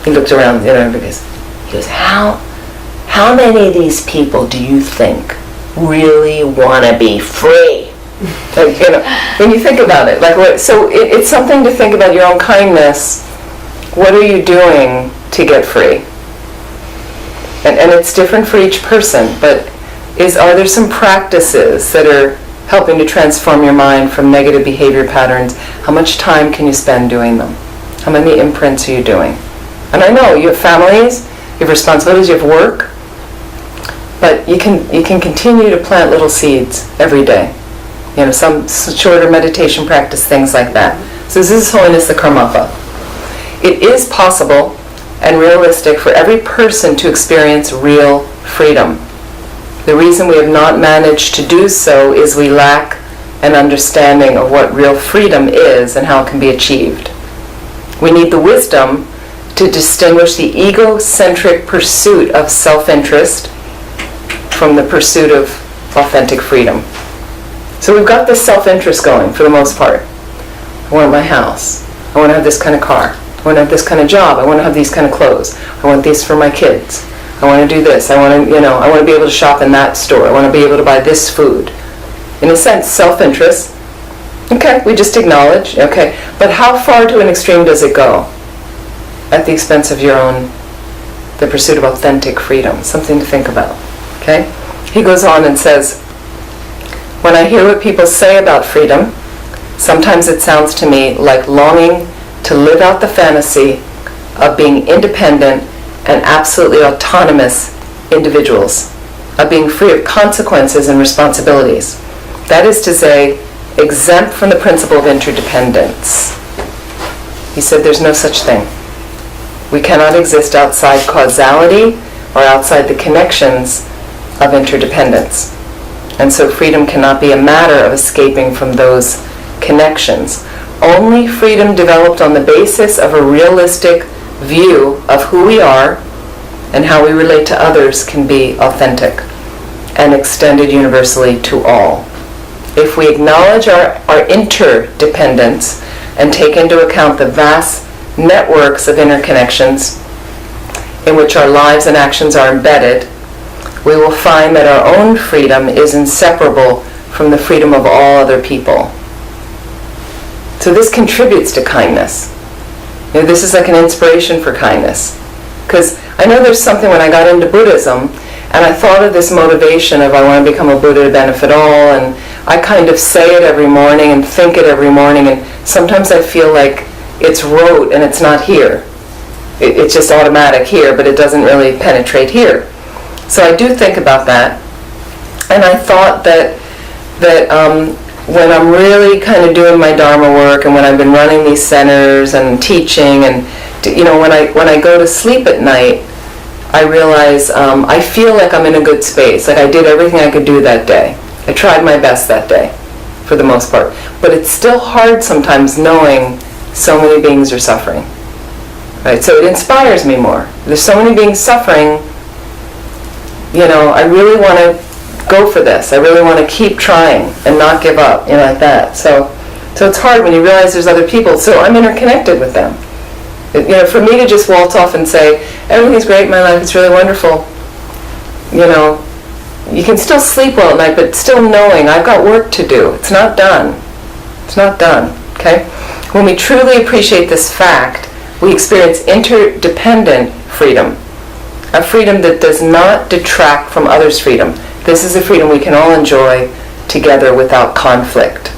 He looked around, because he goes, how many of these people do you think really want to be free? Like, when you think about it, it's something to think about your own kindness. What are you doing to get free? And it's different for each person, but are there some practices that are helping to transform your mind from negative behavior patterns? How much time can you spend doing them? How many imprints are you doing? And I know you have families, you have responsibilities, you have work, but you can continue to plant little seeds every day. Some shorter meditation practice, things like that. So this is Holiness the Karmapa. It is possible and realistic for every person to experience real freedom. The reason we have not managed to do so is we lack an understanding of what real freedom is and how it can be achieved. We need the wisdom to distinguish the egocentric pursuit of self-interest from the pursuit of authentic freedom. So we've got this self-interest going for the most part. I want my house. I want to have this kind of car. I want to have this kind of job. I want to have these kind of clothes. I want these for my kids. I want to do this. I want to be able to shop in that store. I want to be able to buy this food. In a sense, self-interest. Okay, we just acknowledge. Okay, but how far to an extreme does it go? At the expense of the pursuit of authentic freedom. Something to think about. Okay? He goes on and says, when I hear what people say about freedom, sometimes it sounds to me like longing to live out the fantasy of being independent and absolutely autonomous individuals, of being free of consequences and responsibilities. That is to say, exempt from the principle of interdependence. He said there's no such thing. We cannot exist outside causality or outside the connections of interdependence. And so freedom cannot be a matter of escaping from those connections. Only freedom developed on the basis of a realistic view of who we are and how we relate to others can be authentic and extended universally to all. If we acknowledge our interdependence and take into account the vast networks of interconnections in which our lives and actions are embedded, we will find that our own freedom is inseparable from the freedom of all other people. So this contributes to kindness. This is like an inspiration for kindness. Because I know there's something when I got into Buddhism, and I thought of this motivation of I want to become a Buddha to benefit all, and I kind of say it every morning and think it every morning, and sometimes I feel like it's rote and it's not here. It's just automatic here, but it doesn't really penetrate here. So I do think about that, and I thought that when I'm really kind of doing my Dharma work, and when I've been running these centers and teaching, and when I go to sleep at night, I realize I feel like I'm in a good space. Like I did everything I could do that day. I tried my best that day. for the most part. But it's still hard sometimes knowing so many beings are suffering. Right? So it inspires me more. There's so many beings suffering, I really want to go for this. I really want to keep trying and not give up, like that. So it's hard when you realize there's other people. So I'm interconnected with them. For me to just waltz off and say, everything's great in my life, it's really wonderful, you can still sleep well at night, but still knowing I've got work to do. It's not done. It's not done, okay? When we truly appreciate this fact, we experience interdependent freedom, a freedom that does not detract from others' freedom. This is a freedom we can all enjoy together without conflict.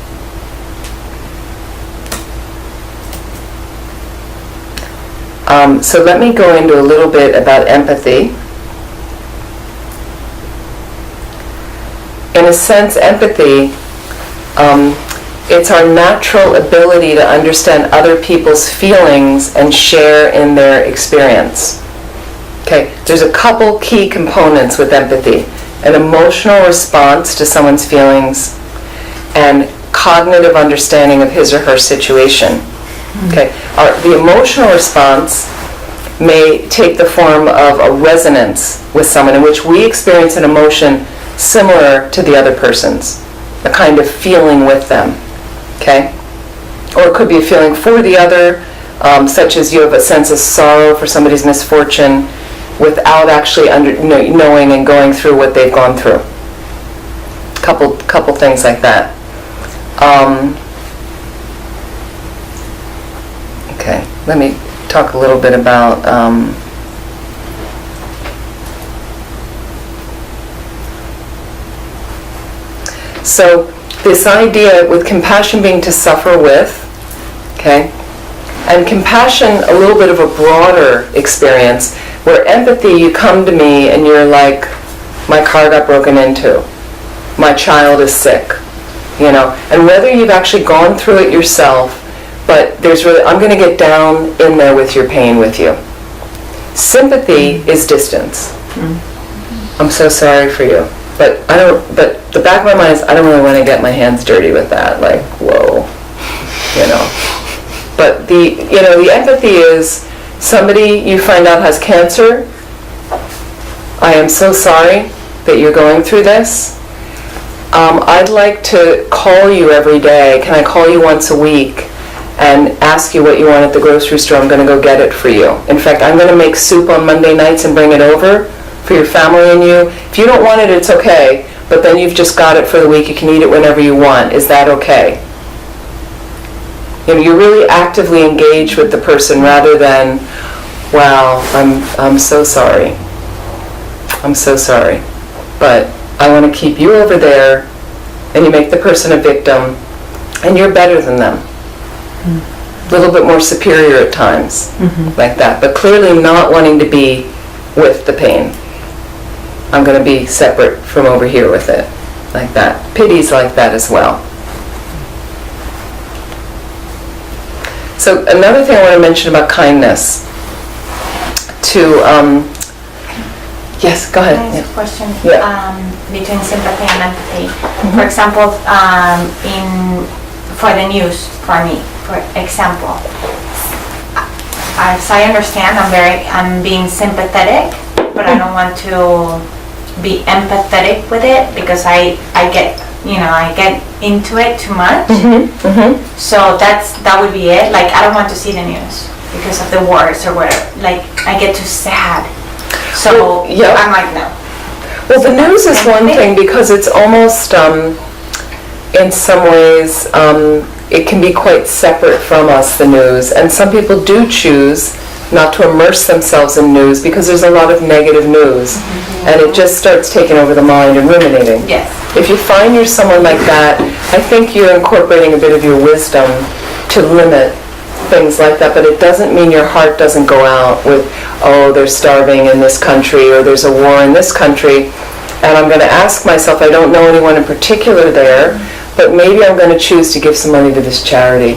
So let me go into a little bit about empathy. In a sense, empathy, it's our natural ability to understand other people's feelings and share in their experience. Okay, there's a couple key components with empathy. An emotional response to someone's feelings and cognitive understanding of his or her situation. Okay, the emotional response may take the form of a resonance with someone in which we experience an emotion similar to the other person's, a kind of feeling with them, okay? Or it could be a feeling for the other, such as you have a sense of sorrow for somebody's misfortune without actually knowing and going through what they've gone through. Couple things like that. Okay, let me talk a little bit about so this idea with compassion being to suffer with, okay, and compassion a little bit of a broader experience, where empathy, you come to me and you're like, my car got broken into, my child is sick, and whether you've actually gone through it yourself, but I'm going to get down in there with your pain with you. Sympathy is distance. I'm so sorry for you. But the back of my mind is, I don't really want to get my hands dirty with that. Like, whoa, But the empathy is somebody you find out has cancer. I am so sorry that you're going through this. I'd like to call you every day. Can I call you once a week and ask you what you want at the grocery store? I'm going to go get it for you. In fact, I'm going to make soup on Monday nights and bring it over for your family and you. If you don't want it, it's okay, but then you've just got it for the week. You can eat it whenever you want. Is that okay? You're really actively engaged with the person rather than, wow, I'm so sorry. I'm so sorry. But I want to keep you over there, and you make the person a victim, and you're better than them. A little bit more superior at times, like that. But clearly not wanting to be with the pain. I'm going to be separate from over here with it, like that. Pity's like that as well. So another thing I want to mention about kindness. Yes, go ahead. I have a question Yeah. between sympathy and empathy. For example, for the news, for me, for example, as I understand, I'm being sympathetic, but I don't want to be empathetic with it because I get into it too much. So that would be it. Like, I don't want to see the news because of the wars or whatever. Like, I get too sad. So Well, yeah. I'm like, no. Well, the news is one thing because it's almost, in some ways, it can be quite separate from us, the news. And some people do choose not to immerse themselves in news because there's a lot of negative news. And it just starts taking over the mind and ruminating. Yes. If you find you're someone like that, I think you're incorporating a bit of your wisdom to limit things like that, but it doesn't mean your heart doesn't go out with, oh, they're starving in this country, or there's a war in this country, and I'm going to ask myself, I don't know anyone in particular there, but maybe I'm going to choose to give some money to this charity.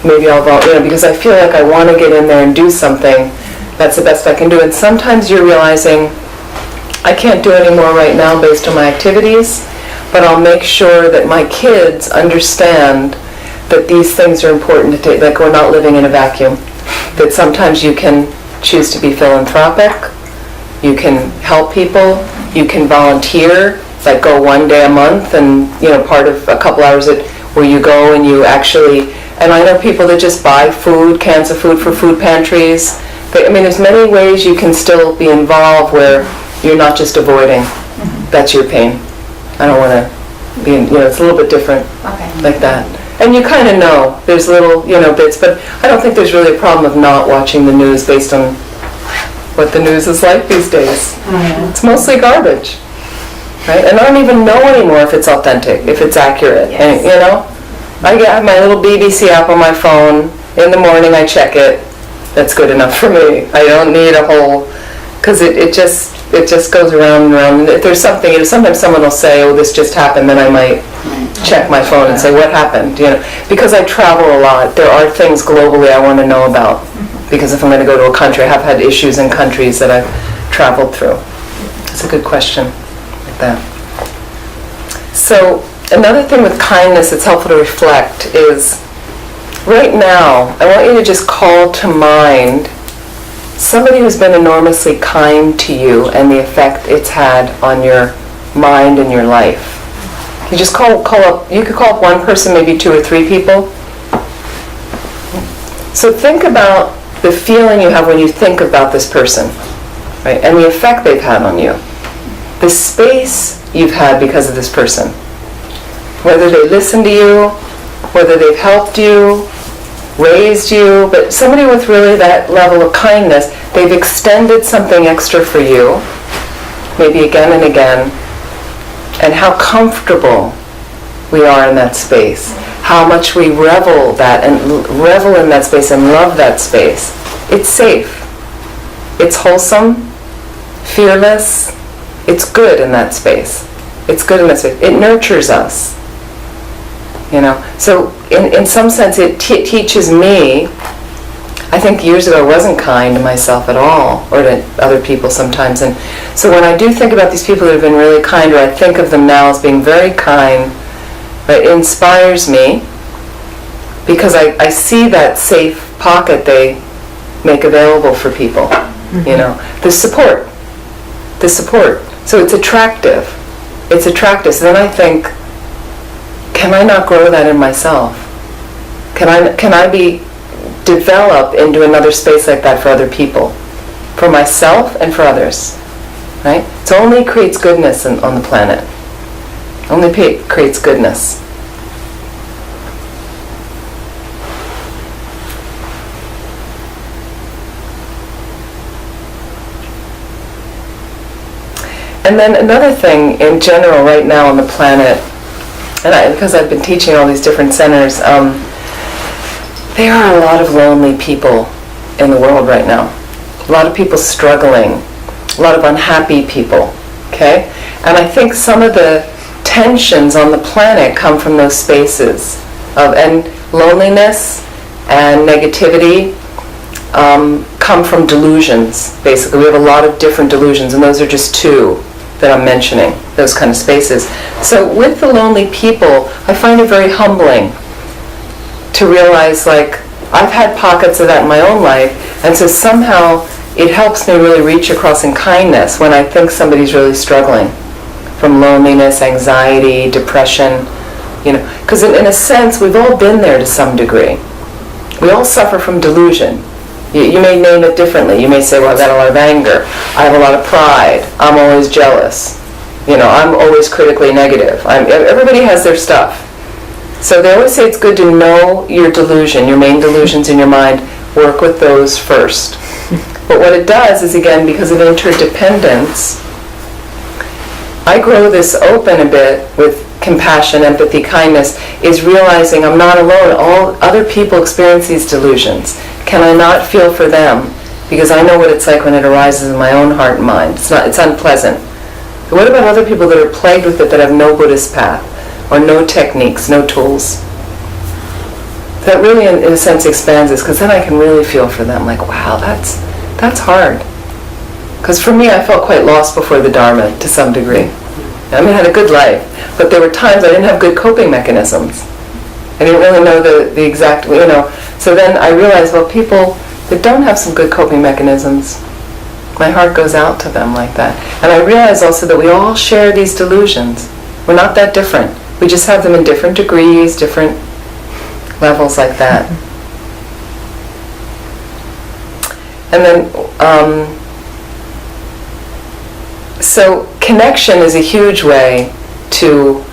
Maybe I'll volunteer, because I feel like I want to get in there and do something. That's the best I can do. And sometimes you're realizing, I can't do any more right now based on my activities, but I'll make sure that my kids understand that these things are important to take, like we're not living in a vacuum, that sometimes you can choose to be philanthropic, you can help people, you can volunteer, like go one day a month and, part of a couple hours where you go and you actually, and I know people that just buy food, cans of food for food pantries. There's many ways you can still be involved where you're not just avoiding. That's your pain. I don't want to be, it's a little bit different like that. And you kind of know, there's little, bits, but I don't think there's really a problem of not watching the news based on what the news is like these days. It's mostly garbage, right? And I don't even know anymore if it's authentic, if it's accurate. Yes. And, I have my little BBC app on my phone. In the morning I check it. That's good enough for me. I don't need a whole, because it just goes around and around. And if there's something, sometimes someone will say, oh, this just happened, then I might check my phone and say, what happened? Because I travel a lot, there are things globally I want to know about. Because if I'm going to go to a country, I have had issues in countries that I've traveled through. It's a good question, like that. So another thing with kindness that's helpful to reflect is, right now, I want you to just call to mind somebody who's been enormously kind to you and the effect it's had on your mind and your life. You just call up, you could call up one person, maybe 2 or 3 people. So think about the feeling you have when you think about this person, right? And the effect they've had on you. The space you've had because of this person. Whether they listen to you, whether they've helped you, raised you, but somebody with really that level of kindness, they've extended something extra for you, maybe again and again, and how comfortable we are in that space, how much we revel in that space and love that space. It's safe, it's wholesome, fearless, it's good in that space. It's good in that space. It nurtures us. So in some sense it teaches me. I think years ago I wasn't kind to myself at all, or to other people sometimes, and so when I do think about these people that have been really kind, or I think of them now as being very kind, it inspires me because I see that safe pocket they make available for people. The support. So it's attractive. So then I think, can I not grow that in myself? Can I be develop into another space like that for other people, for myself and for others, right? It only creates goodness on the planet. Only creates goodness. And then another thing in general right now on the planet, and because I've been teaching all these different centers, there are a lot of lonely people in the world right now. A lot of people struggling, a lot of unhappy people, okay? And I think some of the tensions on the planet come from those spaces and loneliness and negativity come from delusions, basically. We have a lot of different delusions, and those are just 2 that I'm mentioning, those kind of spaces. So with the lonely people, I find it very humbling to realize, I've had pockets of that in my own life, and so somehow it helps me really reach across in kindness when I think somebody's really struggling from loneliness, anxiety, depression, because in a sense, we've all been there to some degree. We all suffer from delusion. You may name it differently. You may say, well, I've got a lot of anger. I have a lot of pride. I'm always jealous. I'm always critically negative. Everybody has their stuff. So they always say it's good to know your delusion, your main delusions in your mind. Work with those first. But what it does is, again, because of interdependence, I grow this open a bit with compassion, empathy, kindness, is realizing I'm not alone. All other people experience these delusions. Can I not feel for them? Because I know what it's like when it arises in my own heart and mind. It's unpleasant. But what about other people that are plagued with it, that have no Buddhist path, or no techniques, no tools? That really, in a sense, expands this, because then I can really feel for them. Like, wow, that's hard. Because for me, I felt quite lost before the Dharma to some degree. I mean, I had a good life, but there were times I didn't have good coping mechanisms. I didn't really know the exact, So then I realized, well, people that don't have some good coping mechanisms, my heart goes out to them like that. And I realized also that we all share these delusions. We're not that different. We just have them in different degrees, different levels like that. And then, so connection is a huge way to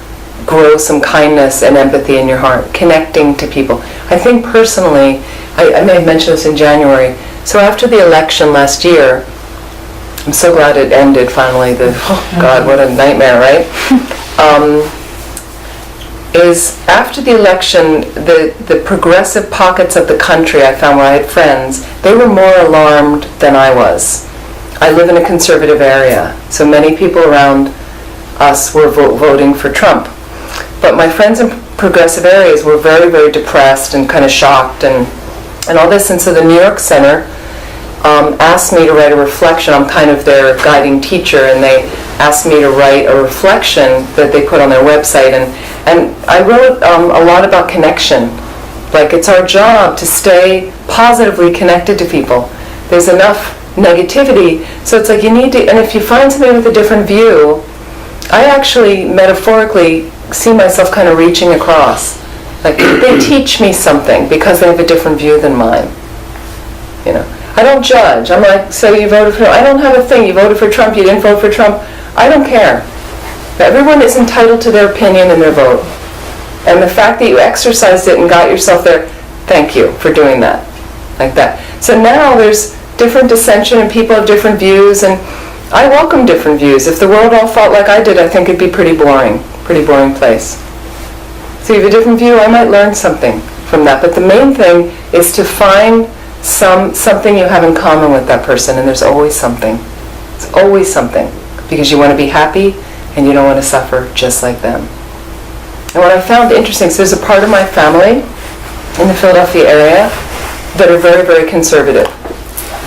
grow some kindness and empathy in your heart, connecting to people. I think personally, I may have mentioned this in January, so after the election last year, I'm so glad it ended finally, oh God, what a nightmare, right? Is after the election, the progressive pockets of the country I found where I had friends, they were more alarmed than I was. I live in a conservative area, so many people around us were voting for Trump. But my friends in progressive areas were very, very depressed and kind of shocked and all this. And so the New York Center asked me to write a reflection. I'm kind of their guiding teacher, and they asked me to write a reflection that they put on their website. And I wrote a lot about connection. Like, it's our job to stay positively connected to people. There's enough negativity, so it's like you need to, and if you find somebody with a different view, I actually metaphorically see myself kind of reaching across. Like, they teach me something because they have a different view than mine. I don't judge. I'm like, so you voted for, I don't have a thing. You voted for Trump, you didn't vote for Trump. I don't care. Everyone is entitled to their opinion and their vote. And the fact that you exercised it and got yourself there, thank you for doing that. Like that. So now there's different dissension and people have different views, and I welcome different views. If the world all felt like I did, I think it'd be pretty boring place. So you have a different view, I might learn something from that. But the main thing is to find something you have in common with that person, and there's always something. It's always something, because you want to be happy and you don't want to suffer just like them. And what I found interesting, so there's a part of my family in the Philadelphia area that are very, very conservative.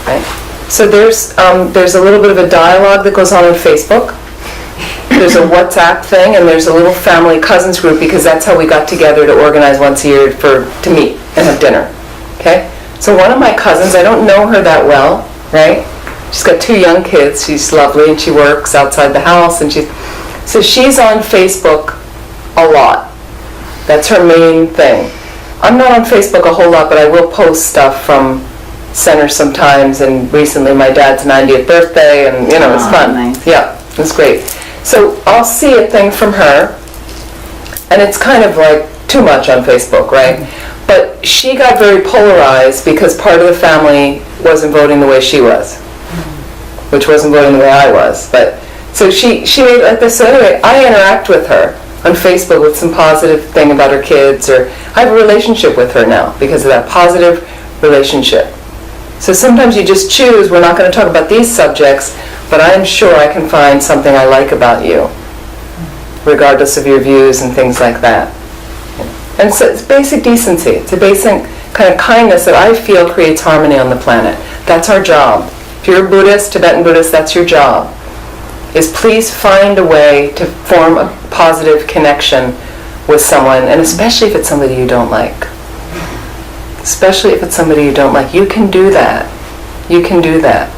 Right? So there's a little bit of a dialogue that goes on Facebook. There's a WhatsApp thing, and there's a little family cousins group, because that's how we got together to organize once a year to meet and have dinner. Okay? So one of my cousins, I don't know her that well, right? She's got 2 young kids. She's lovely, and she works outside the house, and so she's on Facebook a lot. That's her main thing. I'm not on Facebook a whole lot, but I will post stuff from center sometimes, and recently my dad's 90th birthday, and it's fun. Nice. Yeah, it's great. So I'll see a thing from her, and it's kind of like too much on Facebook, right? But she got very polarized because part of the family wasn't voting the way she was, which wasn't voting the way I was. But so she made like this. So anyway, I interact with her on Facebook with some positive thing about her kids, or I have a relationship with her now because of that positive relationship. So sometimes you just choose, we're not going to talk about these subjects, but I'm sure I can find something I like about you, regardless of your views and things like that. And so it's basic decency. It's a basic kind of kindness that I feel creates harmony on the planet. That's our job. If you're a Buddhist, Tibetan Buddhist, that's your job. Is please find a way to form a positive connection with someone, and especially if it's somebody you don't like. Especially if it's somebody you don't like. You can do that. You can do that.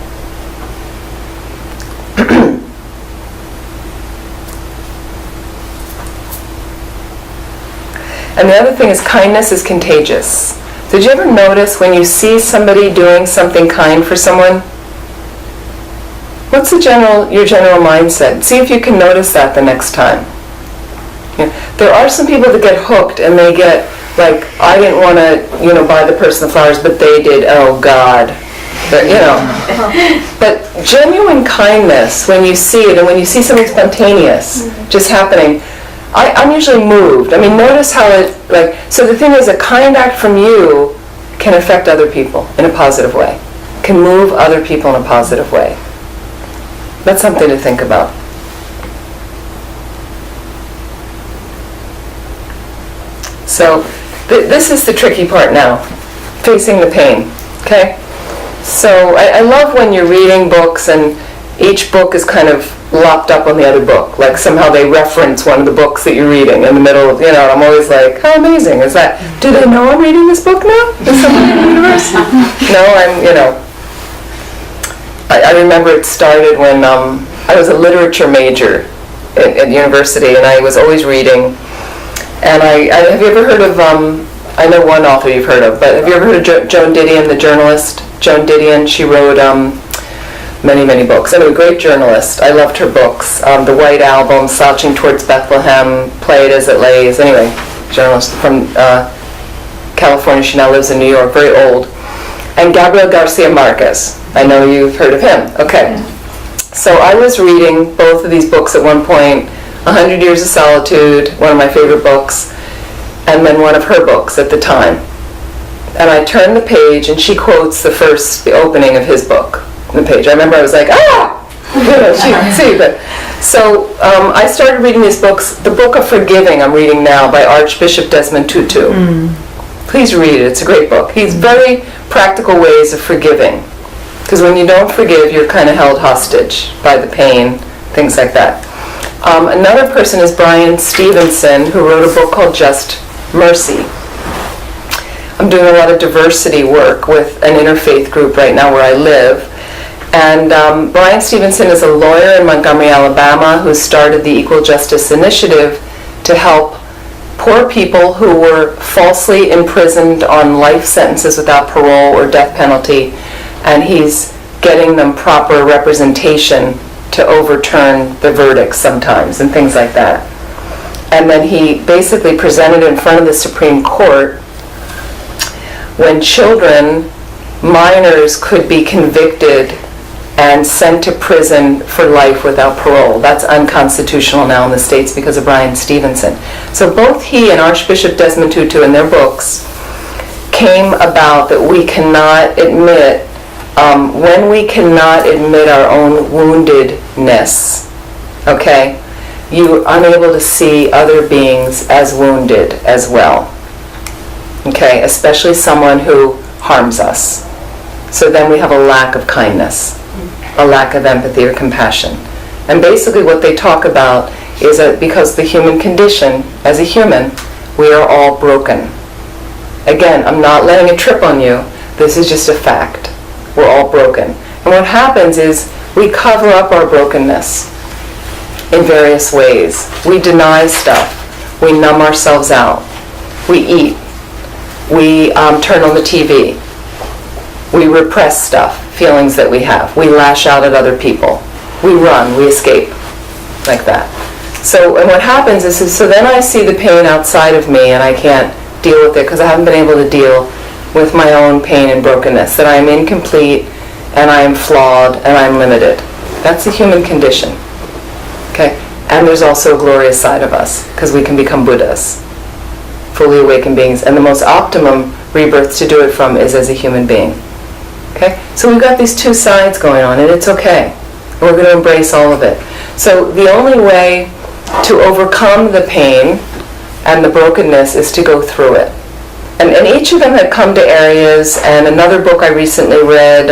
And the other thing is, kindness is contagious. Did you ever notice when you see somebody doing something kind for someone, what's your general mindset? See if you can notice that the next time. There are some people that get hooked and they get like, I didn't want to, buy the person the flowers, but they did. Oh God, But genuine kindness, when you see it, and when you see something spontaneous just happening, I'm usually moved. I mean, notice how so the thing is, a kind act from you can affect other people in a positive way, can move other people in a positive way. That's something to think about. So this is the tricky part now, facing the pain, okay? So I love when you're reading books and each book is kind of lopped up on the other book. Like somehow they reference one of the books that you're reading in the middle of, and I'm always like, how amazing is that? Do they know I'm reading this book now? Is somebody in the universe? No, I remember it started when I was a literature major at university, and I was always reading. And have you ever heard of, I know one author you've heard of, but have you ever heard of Joan Didion, the journalist? Joan Didion, she wrote many, many books. Anyway, great journalist. I loved her books. The White Album, Slouching Towards Bethlehem, Play It As It Lays. Anyway, journalist from California. She now lives in New York, very old. And Gabriel Garcia Marquez. I know you've heard of him. Okay. So I was reading both of these books at one point, 100 Years of Solitude, one of my favorite books, and then one of her books at the time. And I turned the page, and she quotes the opening of his book, the page. I remember I was like, So I started reading these books. The Book of Forgiving I'm reading now by Archbishop Desmond Tutu. Please read it. It's a great book. He's very practical ways of forgiving. Because when you don't forgive, you're kind of held hostage by the pain, things like that. Another person is Brian Stevenson, who wrote a book called Just Mercy. I'm doing a lot of diversity work with an interfaith group right now where I live. And Brian Stevenson is a lawyer in Montgomery, Alabama, who started the Equal Justice Initiative to help poor people who were falsely imprisoned on life sentences without parole or death penalty. And he's getting them proper representation to overturn the verdicts sometimes and things like that. And then he basically presented in front of the Supreme Court when children, minors, could be convicted and sent to prison for life without parole. That's unconstitutional now in the States because of Brian Stevenson. So both he and Archbishop Desmond Tutu in their books came about that we cannot admit, when we cannot admit our own woundedness, okay, you're unable to see other beings as wounded as well, okay, especially someone who harms us. So then we have a lack of kindness, a lack of empathy or compassion. And basically what they talk about is that because the human condition, as a human, we are all broken. Again, I'm not letting it trip on you. This is just a fact. We're all broken. And what happens is we cover up our brokenness in various ways. We deny stuff. We numb ourselves out. We eat. We turn on the TV. We repress stuff, feelings that we have. We lash out at other people. We run. We escape. Like that. So, and what happens is so then I see the pain outside of me and I can't deal with it because I haven't been able to deal with my own pain and brokenness, that I am incomplete and I am flawed and I'm limited. That's the human condition. Okay? And there's also a glorious side of us because we can become Buddhas, fully awakened beings. And the most optimum rebirth to do it from is as a human being. Okay? So we've got these two sides going on and it's okay. And we're going to embrace all of it. So the only way to overcome the pain and the brokenness is to go through it. And each of them had come to areas, and another book I recently read,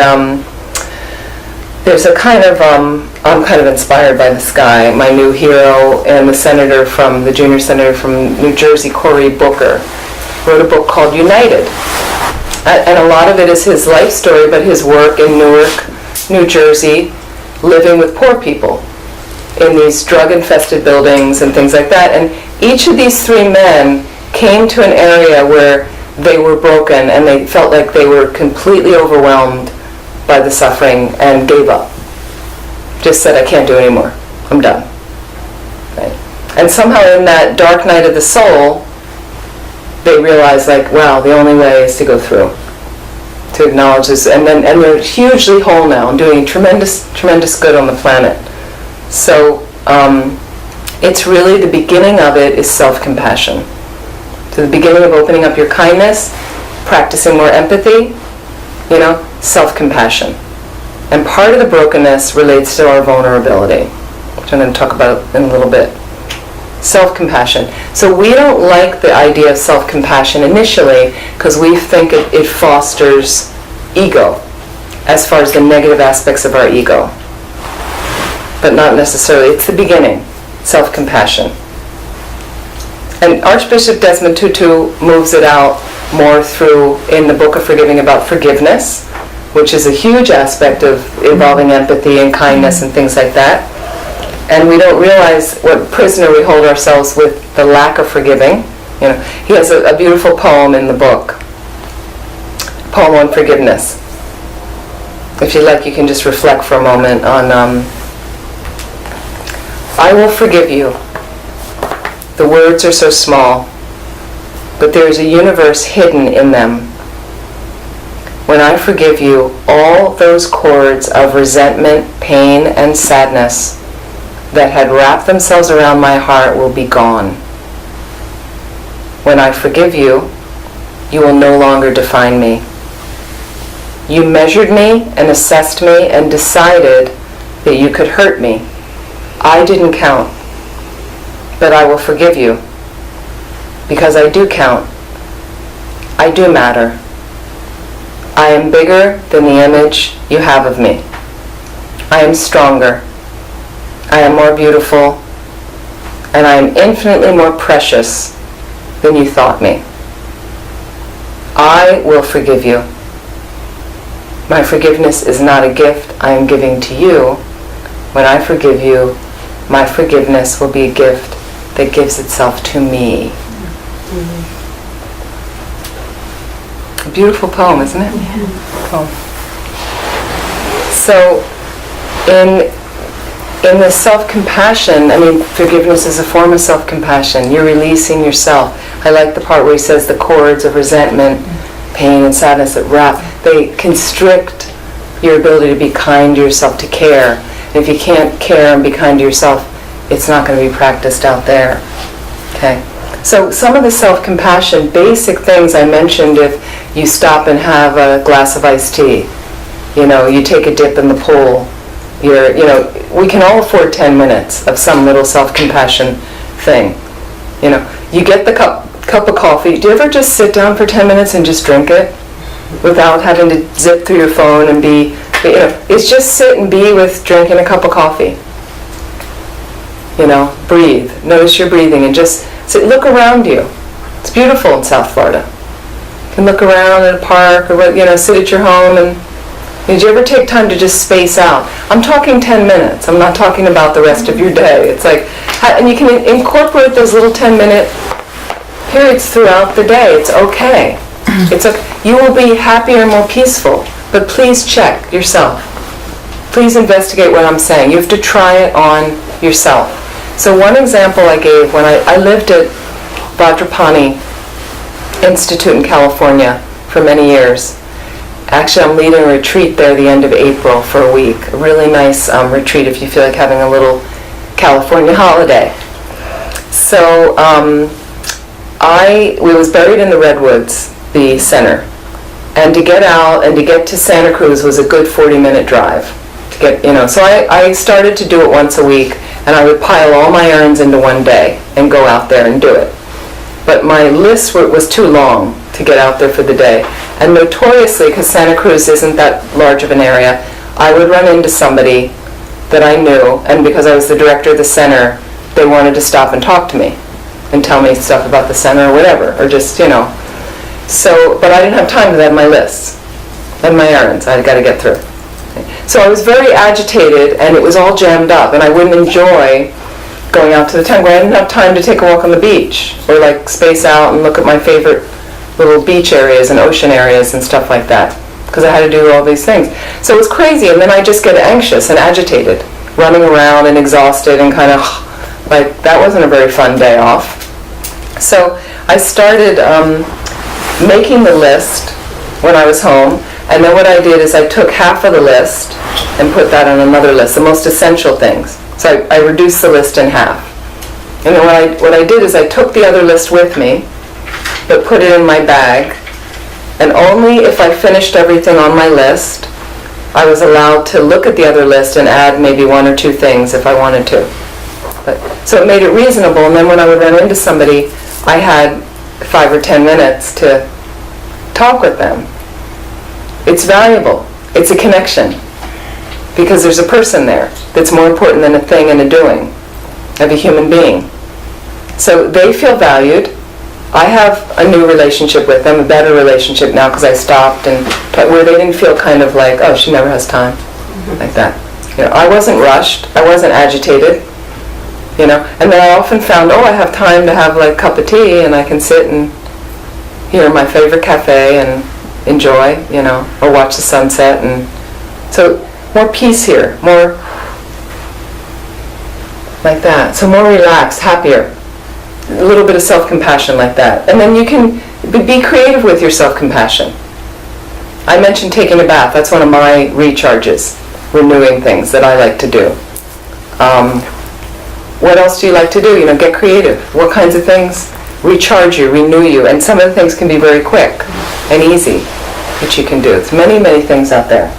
there's a kind of, I'm kind of inspired by this guy, my new hero, and the junior senator from New Jersey, Cory Booker, wrote a book called United. And a lot of it is his life story, but his work in Newark, New Jersey, living with poor people in these drug-infested buildings and things like that. And each of these three men came to an area where they were broken and they felt like they were completely overwhelmed by the suffering and gave up. Just said, I can't do it anymore. I'm done. Right? And somehow in that dark night of the soul, they realized, like, wow, the only way is to go through, to acknowledge this. And they're hugely whole now and doing tremendous, tremendous good on the planet. So it's really the beginning of it is self-compassion. So the beginning of opening up your kindness, practicing more empathy, self-compassion. And part of the brokenness relates to our vulnerability, which I'm going to talk about in a little bit. Self-compassion. So we don't like the idea of self-compassion initially because we think it fosters ego, as far as the negative aspects of our ego. but not necessarily. It's the beginning, self-compassion. And Archbishop Desmond Tutu moves it out more through, in the Book of Forgiving, about forgiveness, which is a huge aspect of involving empathy and kindness and things like that. And we don't realize what prisoner we hold ourselves with the lack of forgiving. You know, he has a beautiful poem in the book, poem on forgiveness. If you like, you can just reflect for a moment on, I will forgive you. The words are so small, but there is a universe hidden in them. When I forgive you, all those cords of resentment, pain, and sadness that had wrapped themselves around my heart will be gone. When I forgive you, you will no longer define me. You measured me and assessed me and decided that you could hurt me. I didn't count, but I will forgive you because I do count. I do matter. I am bigger than the image you have of me. I am stronger. I am more beautiful, and I am infinitely more precious than you thought me. I will forgive you. My forgiveness is not a gift I am giving to you. When I forgive you, my forgiveness will be a gift that gives itself to me. Mm-hmm. A beautiful poem, isn't it? Yeah. Poem. So, in this self-compassion, I mean, forgiveness is a form of self-compassion. You're releasing yourself. I like the part where he says the cords of resentment, pain, and sadness that wrap, they constrict your ability to be kind to yourself, to care. And if you can't care and be kind to yourself, it's not going to be practiced out there. Okay. So some of the self-compassion, basic things I mentioned, if you stop and have a glass of iced tea, you know, you take a dip in the pool, we can all afford 10 minutes of some little self-compassion thing. You know, you get the cup of coffee. Do you ever just sit down for 10 minutes and just drink it without having to zip through your phone and be, it's just sit and be with drinking a cup of coffee. You know, breathe. Notice your breathing and just sit, look around you. It's beautiful in South Florida. You can look around in a park or, sit at your home and did you ever take time to just space out? I'm talking 10 minutes. I'm not talking about the rest of your day. It's like, and you can incorporate those little 10-minute periods throughout the day. It's okay. You will be happier and more peaceful. But please check yourself. Please investigate what I'm saying. You have to try it on yourself. So one example I gave when I lived at Vajrapani Institute in California for many years. Actually, I'm leading a retreat there the end of April for a week. A really nice retreat if you feel like having a little California holiday. So we was buried in the Redwoods, the center. And to get out and to get to Santa Cruz was a good 40-minute drive. So I started to do it once a week, and I would pile all my errands into one day and go out there and do it. But my list was too long to get out there for the day. And notoriously, because Santa Cruz isn't that large of an area, I would run into somebody that I knew, and because I was the director of the center, they wanted to stop and talk to me and tell me stuff about the center or whatever, or just, So, but I didn't have time to have my lists and my errands I got to get through. So I was very agitated, and it was all jammed up, and I wouldn't enjoy going out to the town where I didn't have time to take a walk on the beach or like space out and look at my favorite little beach areas and ocean areas and stuff like that because I had to do all these things. So it was crazy, and then I just get anxious and agitated, running around and exhausted and kind of like that wasn't a very fun day off. So I started making the list when I was home, and then what I did is I took half of the list and put that on another list, the most essential things. So I reduced the list in half. And then what I did is I took the other list with me, but put it in my bag, and only if I finished everything on my list, I was allowed to look at the other list and add maybe one or two things if I wanted to. So it made it reasonable, and then when I would run into somebody, I had 5 or 10 minutes to talk with them. It's valuable. It's a connection. because there's a person there that's more important than a thing and a doing, of a human being. So they feel valued. I have a new relationship with them, a better relationship now because I stopped, and where they didn't feel kind of like, oh, she never has time, like that. You know, I wasn't rushed, I wasn't agitated, you know, and then I often found, oh, I have time to have like a cup of tea and I can sit and hear my favorite cafe and enjoy, you know, or watch the sunset. And so more peace here, more like that. So more relaxed, happier, a little bit of self-compassion like that. And then you can be creative with your self-compassion. I mentioned taking a bath. That's one of my recharges, renewing things that I like to do. What else do you like to do? You know, get creative. What kinds of things recharge you, renew you? And some of the things can be very quick and easy that you can do. It's many, many things out there.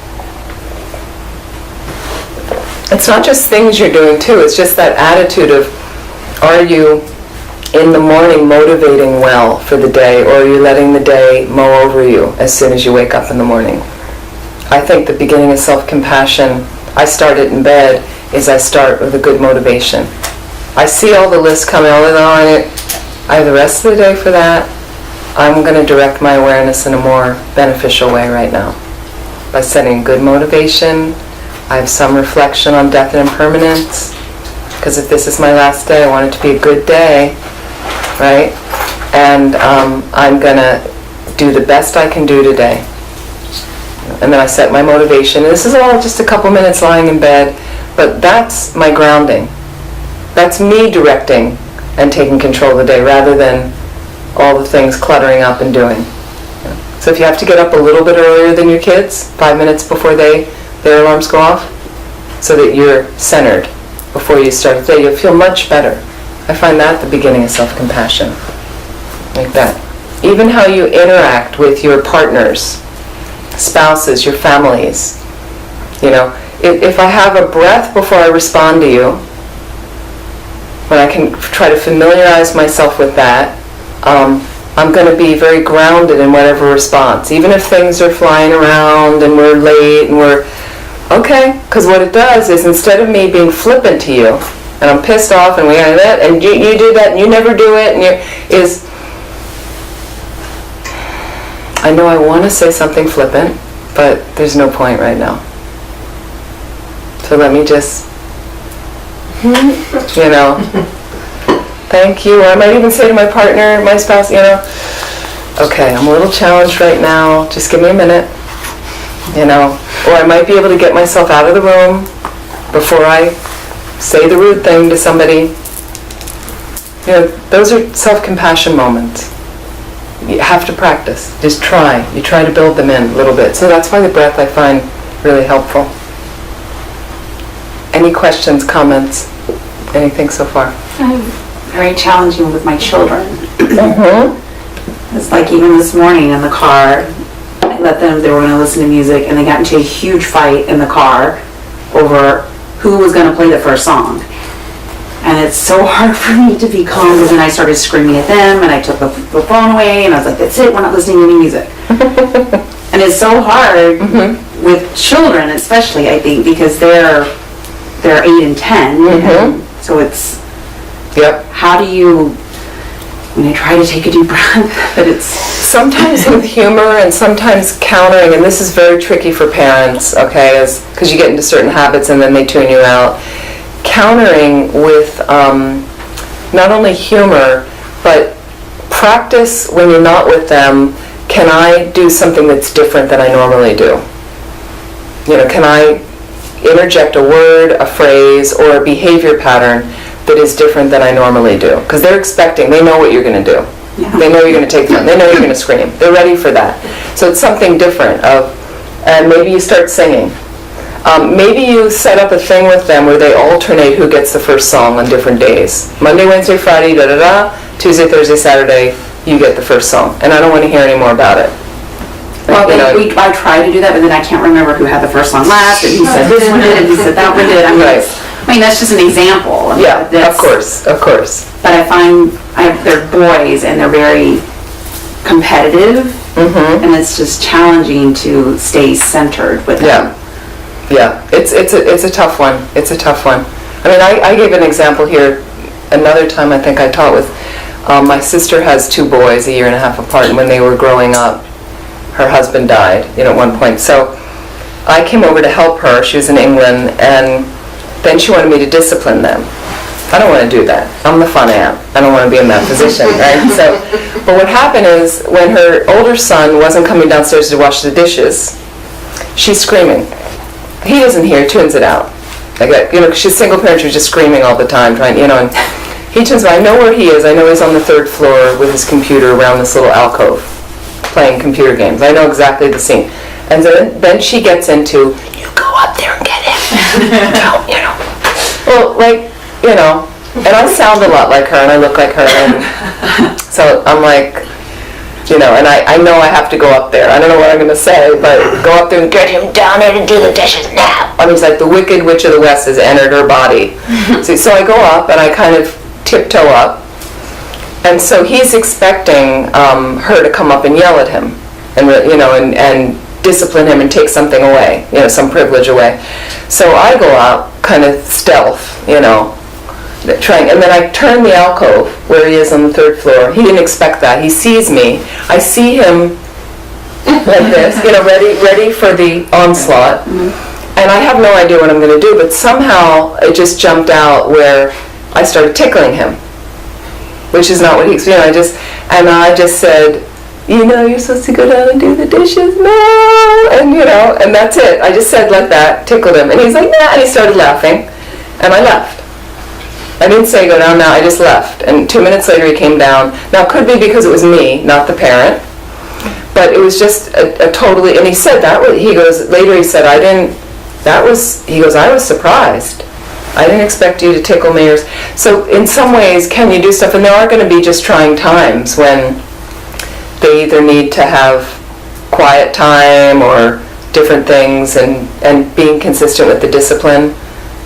It's not just things you're doing too, it's just that attitude of, are you in the morning motivating well for the day, or are you letting the day mow over you as soon as you wake up in the morning? I think the beginning of self-compassion, I start it in bed, is I start with a good motivation. I see all the lists coming, I have the rest of the day for that. I'm going to direct my awareness in a more beneficial way right now. By setting good motivation, I have some reflection on death and impermanence, because if this is my last day, I want it to be a good day, right? And I'm going to do the best I can do today. And then I set my motivation. And this is all just a couple minutes lying in bed, but that's my grounding. That's me directing and taking control of the day rather than all the things cluttering up and doing. So if you have to get up a little bit earlier than your kids, 5 minutes before their alarms go off, so that you're centered before you start the day, you'll feel much better. I find that the beginning of self-compassion, like that. Even how you interact with your partners, spouses, your families. You know, if I have a breath before I respond to you, when I can try to familiarize myself with that, I'm going to be very grounded in whatever response. Even if things are flying around and we're late and we're okay, because what it does is instead of me being flippant to you, and I'm pissed off and we are that, and you do that and you never do it, and I know I want to say something flippant, but there's no point right now. So let me just, you know, thank you. Or I might even say to my partner, my spouse, you know, okay, I'm a little challenged right now, just give me a minute, you know. Or I might be able to get myself out of the room before I say the rude thing to somebody. You know, those are self-compassion moments. You have to practice. Just try. You try to build them in a little bit. So that's why the breath I find really helpful. Any questions, comments, anything so far? Very challenging with my children. Mm-hmm. It's like even this morning in the car, I let them, they were going to listen to music, and they got into a huge fight in the car over who was going to play the first song. And it's so hard for me to be calm, because then I started screaming at them, and I took the phone away, and I was like, that's it, we're not listening to any music. And it's so hard with children, especially, I think, because they're 8 and 10, and so it's, how do you, I try to take a deep breath, but it's... Sometimes with humor and sometimes countering, and this is very tricky for parents, okay, because you get into certain habits and then they tune you out. Countering with not only humor, but practice when you're not with them. Can I do something that's different than I normally do? You know, can I interject a word, a phrase, or a behavior pattern that is different than I normally do? Because they're expecting, they know what you're going to do. Yeah. They know you're going to take them. They know you're going to scream. They're ready for that. So it's something different. And maybe you start singing. Maybe you set up a thing with them where they alternate who gets the first song on different days. Monday, Wednesday, Friday, da-da-da. Tuesday, Thursday, Saturday, you get the first song. And I don't want to hear any more about it. Well, I try to do that, but then I can't remember who had the first song last, and he said this one did, and he said that one did. I mean, that's just an example. Yeah, of course. But I find they're boys, and they're very competitive, and it's just challenging to stay centered with them. Yeah, it's a tough one. It's a tough one. I mean, I gave an example here another time I think I taught with, my sister has 2 boys, a year and a half apart, and when they were growing up, her husband died, at one point. So I came over to help her. She was in England, and then she wanted me to discipline them. I don't want to do that. I'm the fun aunt. I don't want to be in that position, right? So, but what happened is when her older son wasn't coming downstairs to wash the dishes, she's screaming. He doesn't hear, tunes it out. Like, she's a single parent, she's just screaming all the time, trying, and he tunes it. I know where he is. I know he's on the 3rd floor with his computer around this little alcove, playing computer games. I know exactly the scene. And then she gets into, you go up there and get him. Well, and I sound a lot like her, and I look like her, and so I'm like, and I know I have to go up there. I don't know what I'm going to say, but go up there and get him down there to do the dishes now. I mean, it's like the Wicked Witch of the West has entered her body. So I go up, and I kind of tiptoe up, and so he's expecting her to come up and yell at him, and discipline him and take something away, some privilege away. So I go up, kind of stealth, trying, and then I turn the alcove where he is on the 3rd floor. He didn't expect that. He sees me. I see him like this, ready for the onslaught. And I have no idea what I'm going to do, but somehow it just jumped out where I started tickling him, which is not what he experienced. I just said, you're supposed to go down and do the dishes now, and that's it. I just said like that, tickled him, and he's like, nah, and he started laughing, and I left. I didn't say go down now, I just left, and 2 minutes later he came down. Now, it could be because it was me, not the parent, but it was just a totally, and he said that, later he said, I was surprised. I didn't expect you to tickle me. So in some ways, can you do stuff, and there are going to be just trying times when they either need to have quiet time or different things, and being consistent with the discipline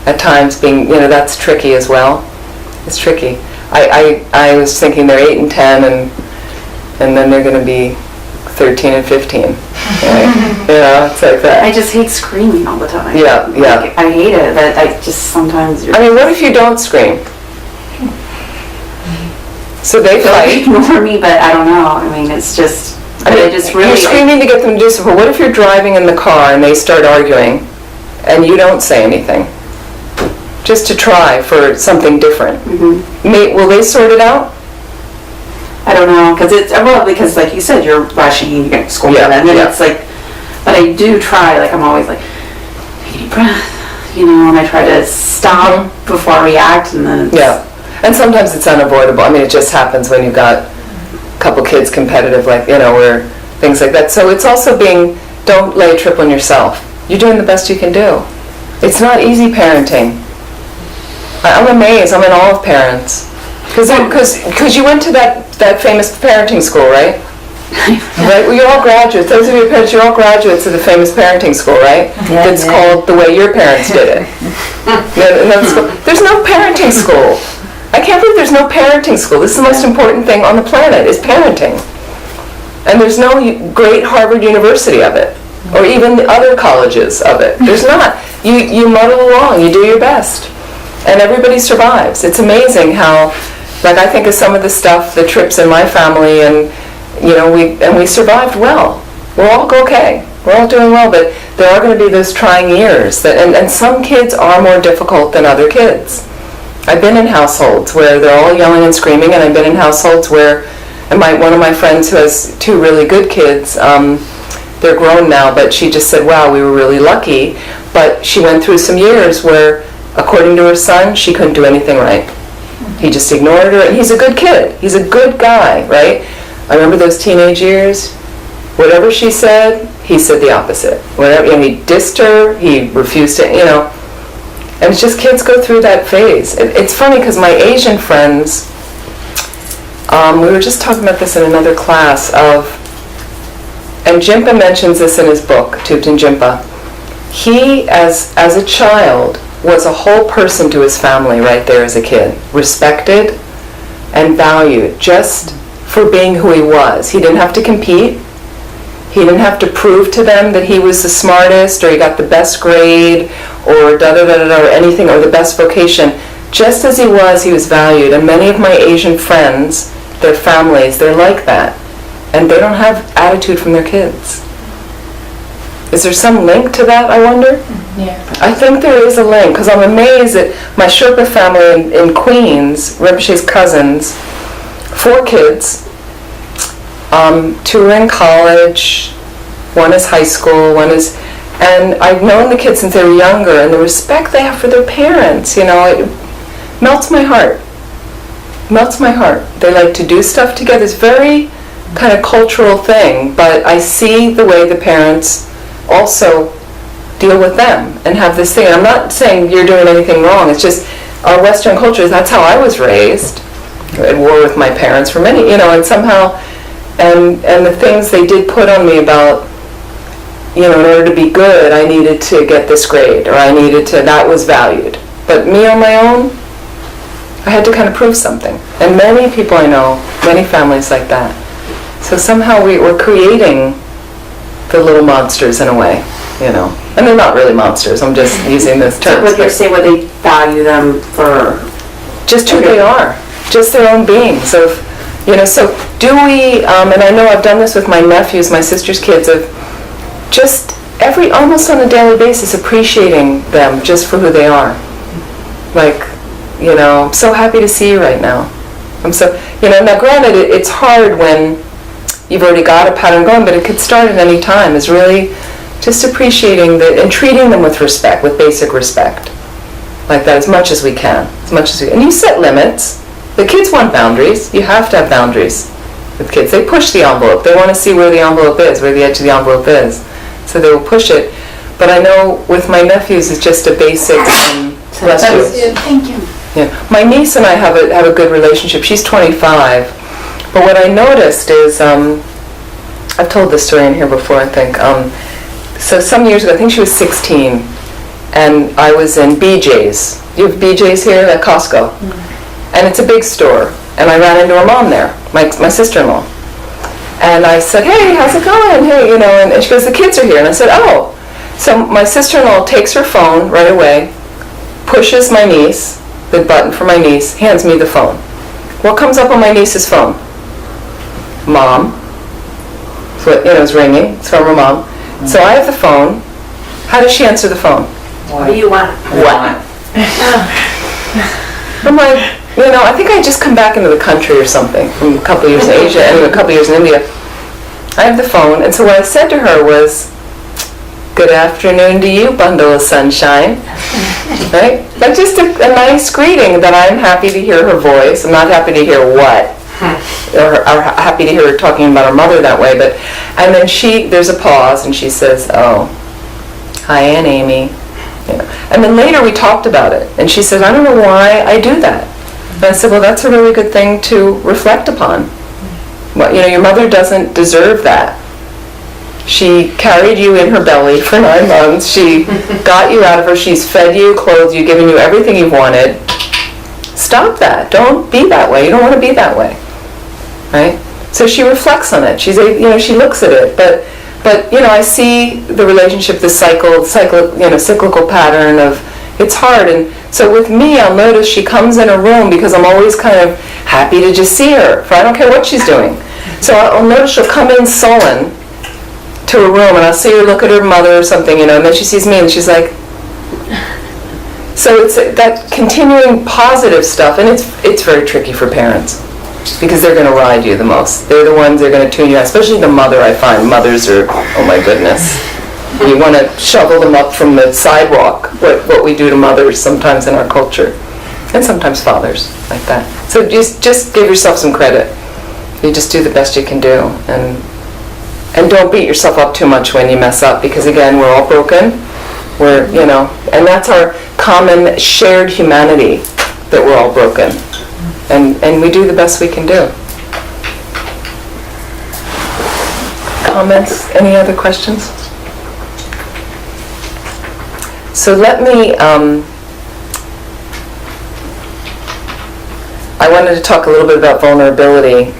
at times being, that's tricky as well. It's tricky. I was thinking they're 8 and 10, and then they're going to be 13 and 15. Right? It's like that. I just hate screaming all the time. Yeah. I hate it, but I just sometimes... I mean, what if you don't scream? So they fight. Ignore me, but I don't know. I mean, it's just... You're screaming to get them to do something. What if you're driving in the car and they start arguing and you don't say anything? Just to try for something different. Will they sort it out? I don't know, because like you said, you're rushing, you get scolded, and then it's like, but I do try, like I'm always like, take a deep breath, and I try to stop before I react, and then and sometimes it's unavoidable. I mean, it just happens when you've got a couple kids competitive, like, where things like that. So it's also don't lay a trip on yourself. You're doing the best you can do. It's not easy parenting. I'm amazed. I'm in awe of parents. Because you went to that famous parenting school, right? Right? Well, you're all graduates. Those of you parents, you're all graduates of the famous parenting school, right? It's called The Way Your Parents Did It. There's no parenting school. I can't believe there's no parenting school. This is the most important thing on the planet, is parenting. And there's no great Harvard University of it, or even the other colleges of it. There's not. You muddle along. You do your best. And everybody survives. It's amazing how, like, I think of some of the stuff, the trips in my family, and we survived well. We're all okay. We're all doing well, but there are going to be those trying years, and some kids are more difficult than other kids. I've been in households where they're all yelling and screaming, and I've been in households where, one of my friends who has 2 really good kids, they're grown now, but she just said, wow, we were really lucky, but she went through some years where, according to her son, she couldn't do anything right. He just ignored her, and he's a good kid. He's a good guy, right? I remember those teenage years. Whatever she said, he said the opposite. Whatever, he dissed her, he refused to, And it's just kids go through that phase. It's funny because my Asian friends, we were just talking about this in another class and Jimpa mentions this in his book, Tibbetan Jimpa. He, as a child, was a whole person to his family right there as a kid, respected and valued just for being who he was. He didn't have to compete. He didn't have to prove to them that he was the smartest or he got the best grade or da-da-da-da-da or anything, or the best vocation. Just as he was valued. And many of my Asian friends, their families, they're like that. And they don't have attitude from their kids. Is there some link to that, I wonder? Yeah. I think there is a link, because I'm amazed that my Sherpa family in Queens, Rinpoche's cousins, 4 kids, 2 are in college, 1 is high school, 1 is, and I've known the kids since they were younger, and the respect they have for their parents, it melts my heart. Melts my heart. They like to do stuff together. It's very kind of cultural thing, but I see the way the parents also deal with them and have this thing. I'm not saying you're doing anything wrong. It's just our Western culture, that's how I was raised. At war with my parents for many, and somehow, and the things they did put on me about, in order to be good, I needed to get this grade, or I needed to, that was valued. But me on my own, I had to kind of prove something. And many people I know, many families like that. So somehow we're creating the little monsters in a way, And they're not really monsters, I'm just using this term. So what you say, where they value them for just who they are, just their own beings. So do we, and I know I've done this with my nephews, my sister's kids, of just almost on a daily basis, appreciating them just for who they are. Like, I'm so happy to see you right now. I'm so, now granted, it's hard when you've already got a pattern going, but it could start at any time, is really just appreciating that and treating them with respect, with basic respect. Like that, as much as we can, and you set limits. The kids want boundaries. You have to have boundaries with kids. They push the envelope. They want to see where the envelope is, where the edge of the envelope is. So they will push it. But I know with my nephews, it's just a basic bless you. Thank you. Yeah. My niece and I have a good relationship. She's 25. But what I noticed is, I've told this story in here before, I think. So some years ago, I think she was 16, and I was in BJ's. You have BJ's here at Costco? Mm-hmm. And it's a big store. And I ran into her mom there, my sister-in-law. And I said, hey, how's it going? Hey, and she goes, the kids are here. And I said, oh. So my sister-in-law takes her phone right away, pushes my niece, the button for my niece, hands me the phone. What comes up on my niece's phone? Mom. So it's ringing. It's from her mom. Mm-hmm. So I have the phone. How does she answer the phone? What do you want? What? I'm like, I think I just come back into the country or something from a couple years in Asia and a couple years in India. I have the phone, and so what I said to her was, good afternoon to you, bundle of sunshine. Right? Like just a nice greeting that I'm happy to hear her voice. I'm not happy to hear what. Or happy to hear her talking about her mother that way. And then there's a pause, and she says, oh, hi, Aunt Amy. And then later we talked about it, and she said, I don't know why I do that. And I said, well, that's a really good thing to reflect upon. Well, your mother doesn't deserve that. She carried you in her belly for 9 months. She got you out of her. She's fed you, clothed you, given you everything you wanted. Stop that. Don't be that way. You don't want to be that way. Right? So she reflects on it. She looks at it. But I see the relationship, the cyclical pattern of it's hard. And so with me, I'll notice she comes in a room because I'm always kind of happy to just see her. For I don't care what she's doing. So I'll notice she'll come in sullen to a room, and I'll see her look at her mother or something, and then she sees me, and she's like. So it's that continuing positive stuff, and it's very tricky for parents. Because they're going to ride you the most. They're the ones that are going to tune you out, especially the mother, I find. Mothers are, oh my goodness. You want to shovel them up from the sidewalk, what we do to mothers sometimes in our culture. And sometimes fathers, like that. So just give yourself some credit. You just do the best you can do. And don't beat yourself up too much when you mess up, because again, we're all broken. And that's our common shared humanity, that we're all broken. And we do the best we can do. Comments? Any other questions? So let me, I wanted to talk a little bit about vulnerability.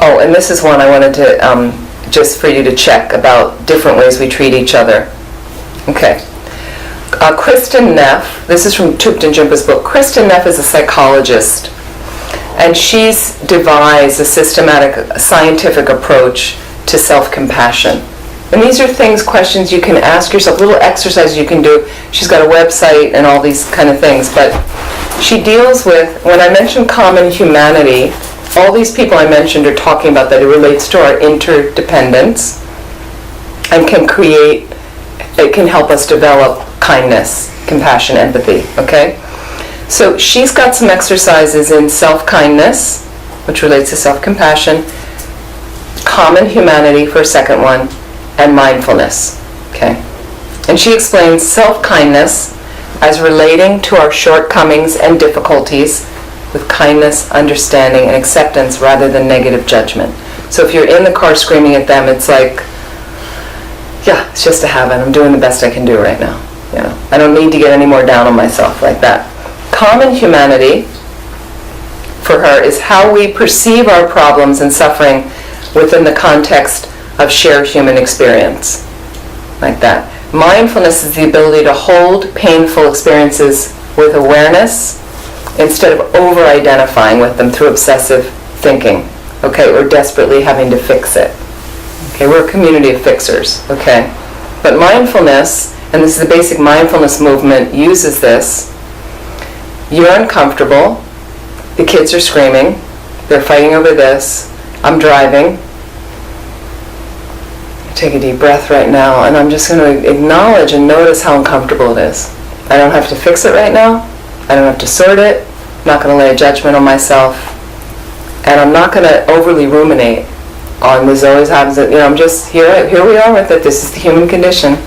Oh, and this is one I wanted to, just for you to check about different ways we treat each other. Okay. Kristen Neff, this is from Thupten Jinpa's book. Kristen Neff is a psychologist, and she's devised a systematic scientific approach to self-compassion. And these are things, questions you can ask yourself, little exercises you can do. She's got a website and all these kind of things, but she deals with, when I mentioned common humanity, all these people I mentioned are talking about that it relates to our interdependence and it can help us develop kindness, compassion, empathy, okay? So she's got some exercises in self-kindness, which relates to self-compassion, common humanity for a second one, and mindfulness, okay? And she explains self-kindness as relating to our shortcomings and difficulties with kindness, understanding, and acceptance rather than negative judgment. So if you're in the car screaming at them, it's like, yeah, it's just a habit. I'm doing the best I can do right now. You know, I don't need to get any more down on myself like that. Common humanity for her is how we perceive our problems and suffering within the context of shared human experience, like that. Mindfulness is the ability to hold painful experiences with awareness instead of over-identifying with them through obsessive thinking, okay, or desperately having to fix it. Okay, we're a community of fixers, okay? But mindfulness, and this is the basic mindfulness movement, uses this. You're uncomfortable, the kids are screaming, they're fighting over this, I'm driving. Take a deep breath right now, and I'm just going to acknowledge and notice how uncomfortable it is. I don't have to fix it right now. I don't have to sort it. I'm not going to lay a judgment on myself. And I'm not going to overly ruminate on this always happens. I'm just, here we are with it. This is the human condition.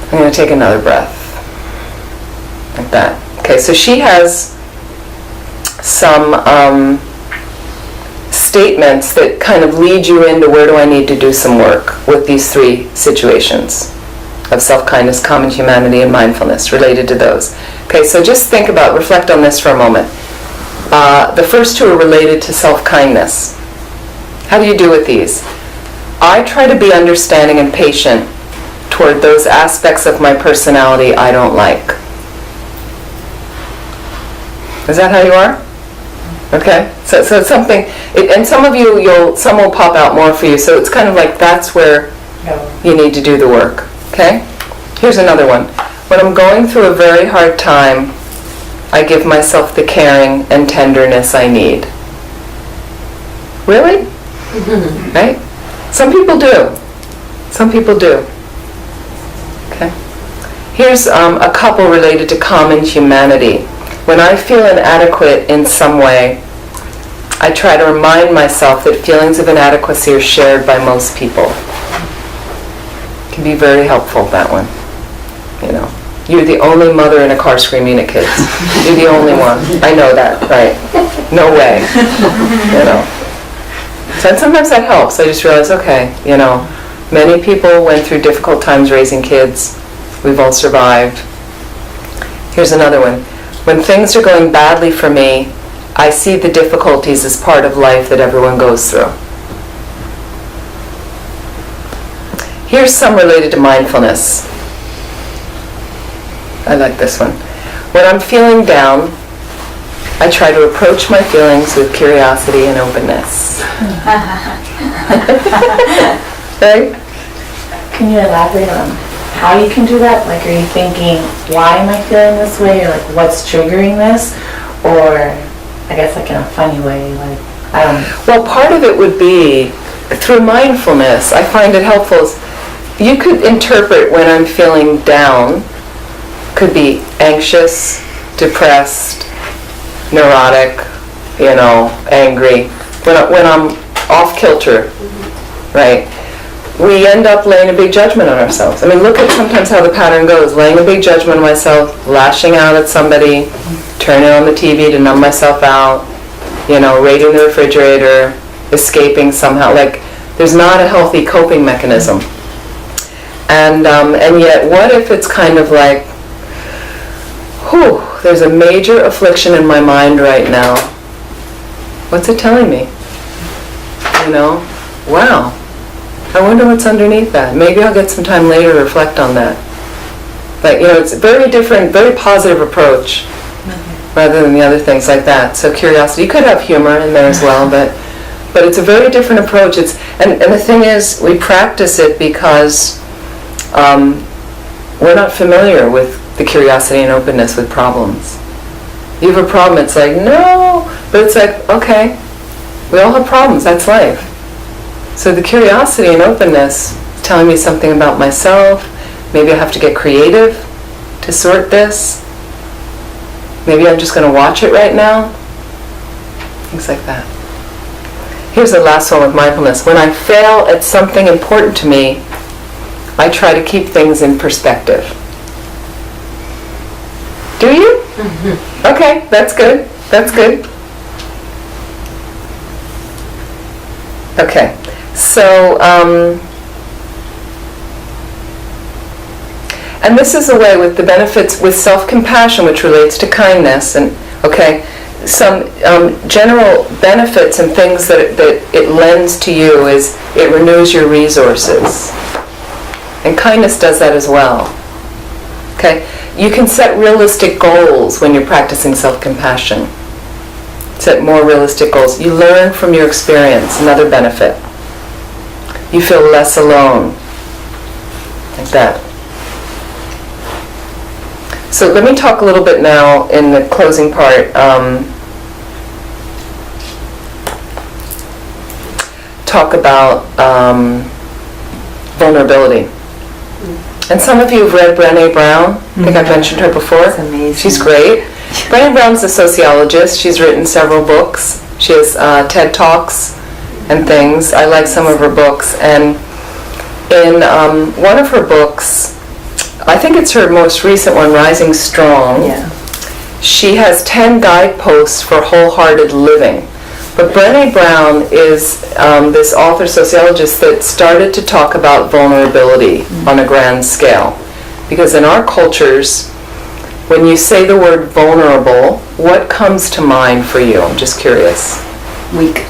I'm going to take another breath. Like that. Okay, so she has some statements that kind of lead you into where do I need to do some work with these three situations of self-kindness, common humanity, and mindfulness related to those. Okay, so just reflect on this for a moment. The first two are related to self-kindness. How do you do with these? I try to be understanding and patient toward those aspects of my personality I don't like. Is that how you are? Okay, so it's something, and some of you, some will pop out more for you, so it's kind of like that's where you need to do the work, okay? Here's another one. When I'm going through a very hard time, I give myself the caring and tenderness I need. Really? Right? Some people do. Some people do. Okay. Here's a couple related to common humanity. When I feel inadequate in some way, I try to remind myself that feelings of inadequacy are shared by most people. It can be very helpful, that one. You know, you're the only mother in a car screaming at kids. You're the only one. I know that, right? No way. You know. So sometimes that helps. I just realize, okay, you know, many people went through difficult times raising kids. We've all survived. Here's another one. When things are going badly for me, I see the difficulties as part of life that everyone goes through. Here's some related to mindfulness. I like this one. When I'm feeling down, I try to approach my feelings with curiosity and openness. Right? Can you elaborate on how you can do that? Like, are you thinking, why am I feeling this way? Or like, what's triggering this? Or, I guess like in a funny way, like, I don't know. Well, part of it would be, through mindfulness, I find it helpful, is you could interpret when I'm feeling down, could be anxious, depressed, neurotic, you know, angry. When I'm off kilter, right? We end up laying a big judgment on ourselves. I mean, look at sometimes how the pattern goes. Laying a big judgment on myself, lashing out at somebody, turning on the TV to numb myself out, you know, raiding the refrigerator, escaping somehow. Like, there's not a healthy coping mechanism. And yet, what if it's kind of like, whew, there's a major affliction in my mind right now. What's it telling me? you know, wow, I wonder what's underneath that. Maybe I'll get some time later to reflect on that. But, you know, it's a very different, very positive approach rather than the other things like that. So curiosity, you could have humor in there as well, but it's a very different approach. And the thing is, we practice it because we're not familiar with the curiosity and openness with problems. You have a problem, it's like, no, but it's like, okay, we all have problems, that's life. So the curiosity and openness is telling me something about myself. Maybe I have to get creative to sort this. Maybe I'm just going to watch it right now. Things like that. Here's the last one with mindfulness. When I fail at something important to me, I try to keep things in perspective. Do you? Mm-hmm. Okay, that's good. That's good. Okay, so, and this is a way with the benefits, with self-compassion, which relates to kindness, and, okay, some general benefits and things that it lends to you is it renews your resources. And kindness does that as well. Okay? You can set realistic goals when you're practicing self-compassion. Set more realistic goals. You learn from your experience, another benefit. You feel less alone. Like that. So let me talk a little bit now in the closing part. Talk about vulnerability. And some of you have read Brené Brown. I think I've mentioned her before. That's amazing. She's great. Brené Brown's a sociologist. She's written several books. She has TED Talks and things. I like some of her books. And in one of her books, I think it's her most recent one, Rising Strong, Yeah. she has 10 guideposts for wholehearted living. But Brené Brown is this author sociologist that started to talk about vulnerability on a grand scale. Because in our cultures, when you say the word vulnerable, what comes to mind for you? I'm just curious. Weak.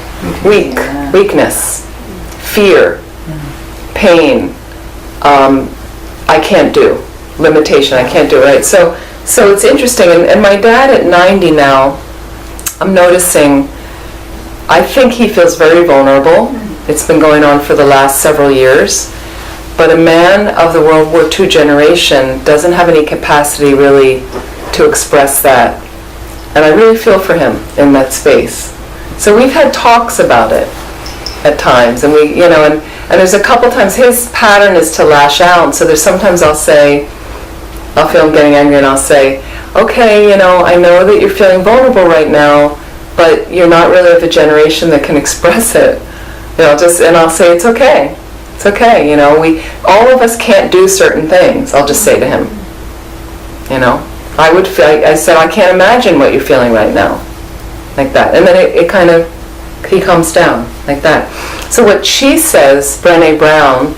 Yeah. Weakness. Fear. Pain. I can't do. Limitation. I can't do, right? So it's interesting. And my dad at 90 now, I'm noticing, I think he feels very vulnerable. It's been going on for the last several years. But a man of the World War II generation doesn't have any capacity really to express that. And I really feel for him in that space. So we've had talks about it at times. And we, you know, and there's a couple times his pattern is to lash out. So there's sometimes I'll feel him getting angry and I'll say, okay, you know, I know that you're feeling vulnerable right now, but you're not really of a generation that can express it. You know, and I'll say, it's okay. It's okay, you know, all of us can't do certain things, I'll just say to him. You know, I said, I can't imagine what you're feeling right now. Like that. And then it kind of, he calms down, like that. So what she says, Brené Brown,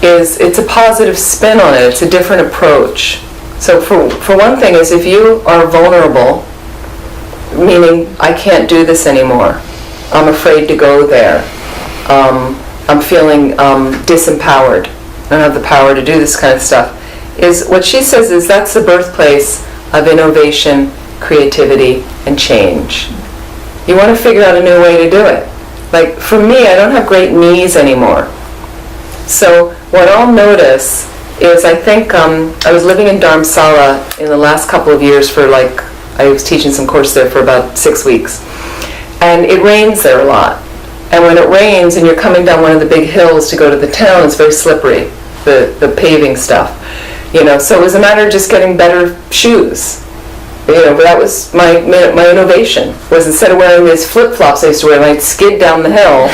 is it's a positive spin on it. It's a different approach. So for one thing is if you are vulnerable, meaning I can't do this anymore, I'm afraid to go there, I'm feeling disempowered, I don't have the power to do this kind of stuff, is what she says is that's the birthplace of innovation, creativity, and change. You want to figure out a new way to do it. Like for me, I don't have great knees anymore. So what I'll notice is I think I was living in Dharamsala in the last couple of years for I was teaching some course there for about 6 weeks. And it rains there a lot. And when it rains and you're coming down one of the big hills to go to the town, it's very slippery, the paving stuff. You know, so it was a matter of just getting better shoes. You know, but that was my innovation, was instead of wearing these flip-flops I used to wear, I'd skid down the hill,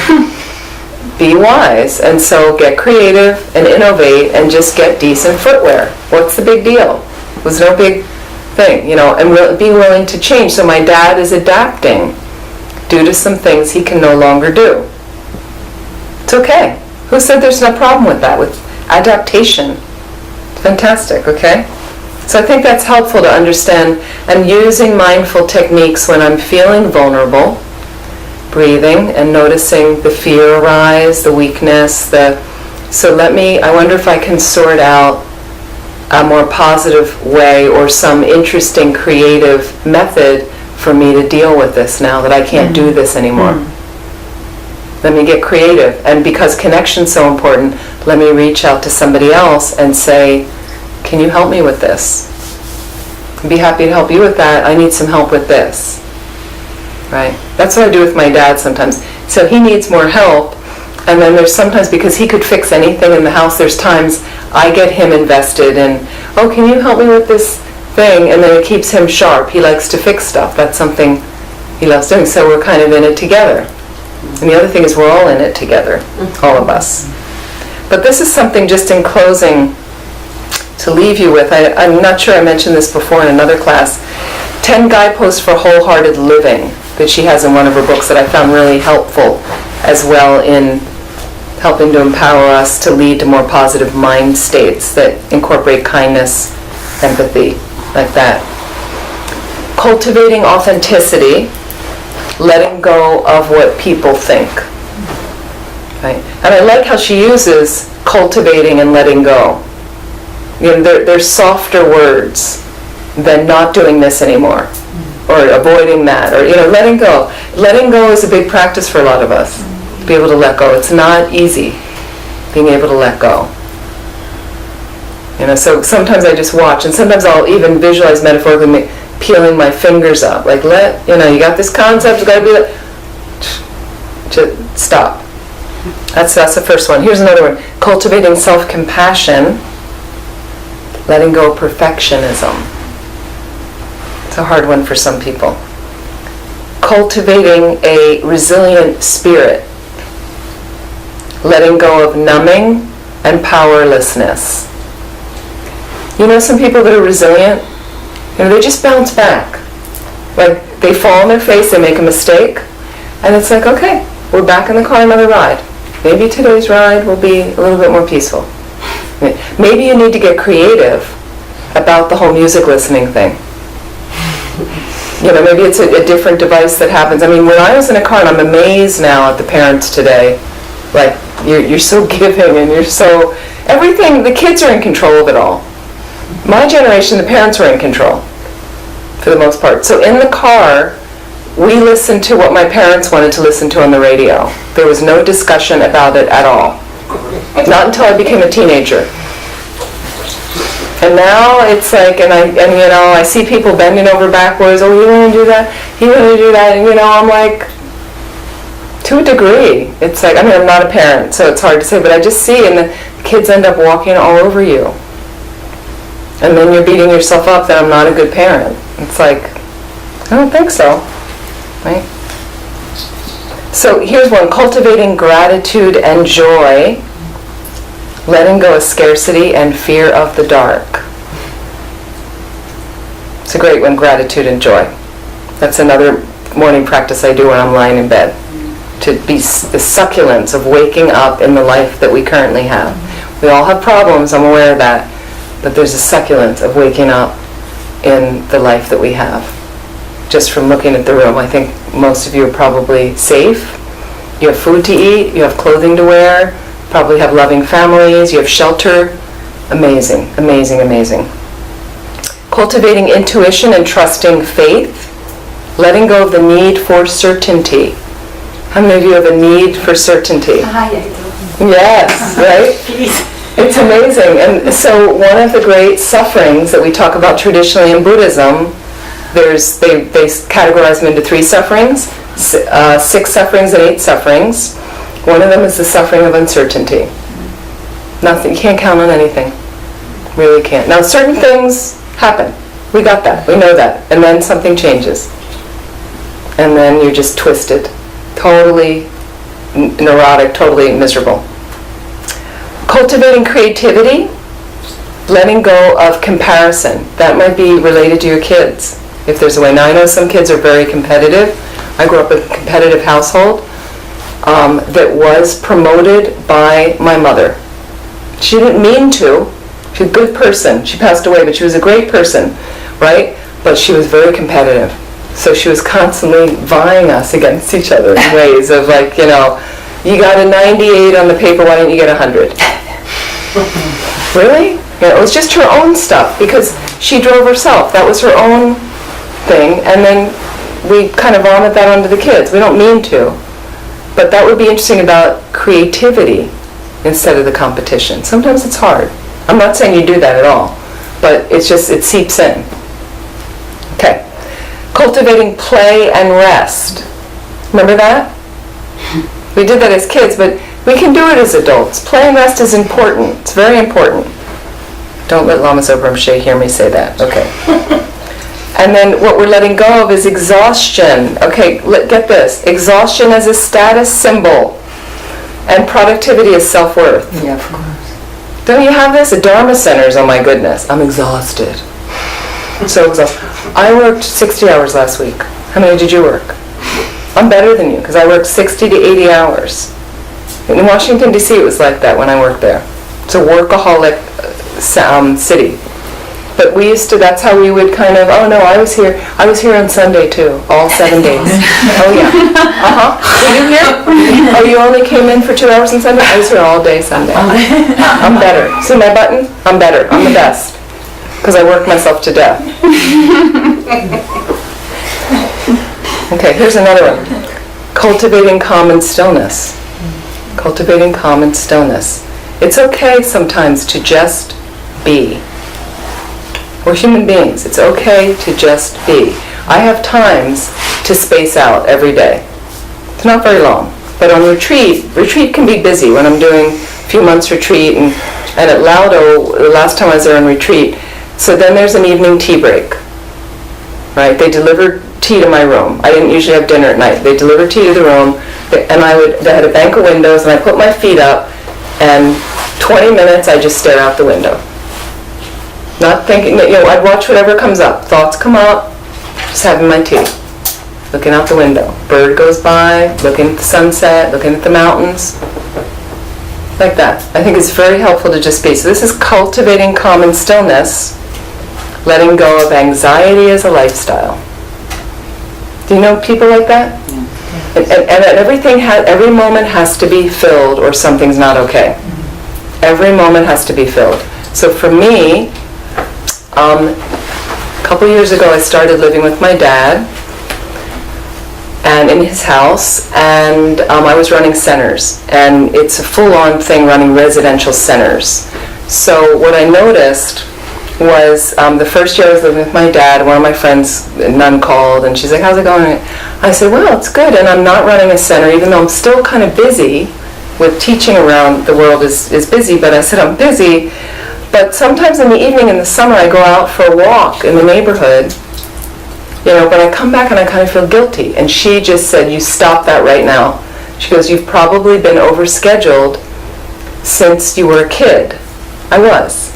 be wise. And so get creative and innovate and just get decent footwear. What's the big deal? It was no big thing, you know, and being willing to change. So my dad is adapting due to some things he can no longer do. It's okay. Who said there's no problem with that, with adaptation? Fantastic, okay? So I think that's helpful to understand, and using mindful techniques when I'm feeling vulnerable breathing and noticing the fear arise, the weakness, I wonder if I can sort out a more positive way or some interesting creative method for me to deal with this now that I can't do this anymore. Let me get creative. And because connection's so important, let me reach out to somebody else and say, can you help me with this? I'd be happy to help you with that. I need some help with this. Right? That's what I do with my dad sometimes. So he needs more help, and then there's sometimes, because he could fix anything in the house, there's times I get him invested in, oh, can you help me with this thing? And then it keeps him sharp. He likes to fix stuff. That's something he loves doing. So we're kind of in it together. And the other thing is we're all in it together, all of us. But this is something, just in closing, to leave you with. I'm not sure I mentioned this before in another class. 10 guideposts for wholehearted living that she has in one of her books that I found really helpful as well in helping to empower us to lead to more positive mind states that incorporate kindness, empathy, like that. Cultivating authenticity, letting go of what people think. Right? And I like how she uses cultivating and letting go. You know, they're softer words than not doing this anymore, or avoiding that, or letting go. Letting go is a big practice for a lot of us. To be able to let go. It's not easy being able to let go. So sometimes I just watch, and sometimes I'll even visualize metaphorically peeling my fingers up, like you got this concept, you got to be like, just stop. That's the first one. Here's another one: cultivating self-compassion, letting go of perfectionism. It's a hard one for some people. Cultivating a resilient spirit, letting go of numbing and powerlessness. Some people that are resilient, they just bounce back. Like, they fall on their face, they make a mistake, and it's like, okay, we're back in the car, another ride. Maybe today's ride will be a little bit more peaceful. Maybe you need to get creative about the whole music listening thing. Maybe it's a different device that happens. I mean, when I was in a car, and I'm amazed now at the parents today, like, you're so giving and you're so, everything, the kids are in control of it all. My generation, the parents were in control, for the most part. So in the car, we listened to what my parents wanted to listen to on the radio. There was no discussion about it at all. Not until I became a teenager. And now it's like, I see people bending over backwards, oh, you want to do that? You want to do that? And I'm like, to a degree. It's like, I'm not a parent, so it's hard to say, but I just see, and the kids end up walking all over you. And then you're beating yourself up that I'm not a good parent. It's like, I don't think so, right? So here's one: cultivating gratitude and joy, letting go of scarcity and fear of the dark. It's a great one, gratitude and joy. That's another morning practice I do when I'm lying in bed. To be the succulence of waking up in the life that we currently have. We all have problems, I'm aware of that. But there's a succulence of waking up in the life that we have. Just from looking at the room, I think most of you are probably safe. You have food to eat, you have clothing to wear, probably have loving families, you have shelter. Amazing, amazing, amazing. Cultivating intuition and trusting faith, letting go of the need for certainty. How many of you have a need for certainty? I do. Yes, right? It's amazing. And so one of the great sufferings that we talk about traditionally in Buddhism, they categorize them into 3 sufferings, 6 sufferings and 8 sufferings. One of them is the suffering of uncertainty. Nothing, you can't count on anything. Really can't. Now certain things happen. We got that. We know that. And then something changes. And then you're just twisted. Totally neurotic, totally miserable. Cultivating creativity, letting go of comparison. That might be related to your kids, if there's a way. Now I know some kids are very competitive. I grew up in a competitive household that was promoted by my mother. She didn't mean to. She's a good person. She passed away, but she was a great person, right? But she was very competitive. So she was constantly vying us against each other in ways of like, you know, you got a 98 on the paper, why don't you get 100? Really? You know, it was just her own stuff because she drove herself. That was her own thing. And then we kind of vomit that onto the kids. We don't mean to. But that would be interesting about creativity instead of the competition. Sometimes it's hard. I'm not saying you do that at all, but it's just, it seeps in. Okay. Cultivating play and rest. Remember that? We did that as kids, but we can do it as adults. Play and rest is important. It's very important. Don't let Lama Zobrumshe hear me say that. Okay. And then what we're letting go of is exhaustion. Okay, get this. Exhaustion as a status symbol. And productivity is self-worth. Yeah, of course. Don't you have this? The Dharma centers, oh my goodness. I'm exhausted. So exhausted. I worked 60 hours last week. How many did you work? I'm better than you because I worked 60 to 80 hours. In Washington, D.C. it was like that when I worked there. It's a workaholic city. But we used to, that's how we would kind of, oh no, I was here on Sunday too, all 7 days. Oh yeah. Were you here? Oh, you only came in for 2 hours on Sunday? I was here all day Sunday. I'm better. See my button? I'm better. I'm the best. Because I work myself to death. Okay, here's another one. Cultivating calm and stillness. Cultivating calm and stillness. It's okay sometimes to just be. We're human beings. It's okay to just be. I have times to space out every day. It's not very long. But on retreat can be busy when I'm doing a few months retreat and at Laudo, the last time I was there on retreat, so then there's an evening tea break. Right? They delivered tea to my room. I didn't usually have dinner at night. They delivered tea to the room and they had a bank of windows and I put my feet up and 20 minutes I just stare out the window. Not thinking, I'd watch whatever comes up. Thoughts come up, just having my tea. Looking out the window. Bird goes by, looking at the sunset, looking at the mountains. Like that. I think it's very helpful to just be. So this is cultivating calm and stillness, letting go of anxiety as a lifestyle. Do you know people like that? Yeah. And every moment has to be filled or something's not okay. Every moment has to be filled. So for me, a couple years ago I started living with my dad and in his house, and I was running centers, and it's a full-on thing running residential centers. So what I noticed was the first year I was living with my dad, one of my friends, a nun, called and she's like, how's it going? I said, well, it's good, and I'm not running a center even though I'm still kind of busy with teaching around the world is busy, but I said I'm busy. But sometimes in the evening in the summer I go out for a walk in the neighborhood, but I come back and I kind of feel guilty. And she just said, you stop that right now. She goes, you've probably been overscheduled since you were a kid. I was.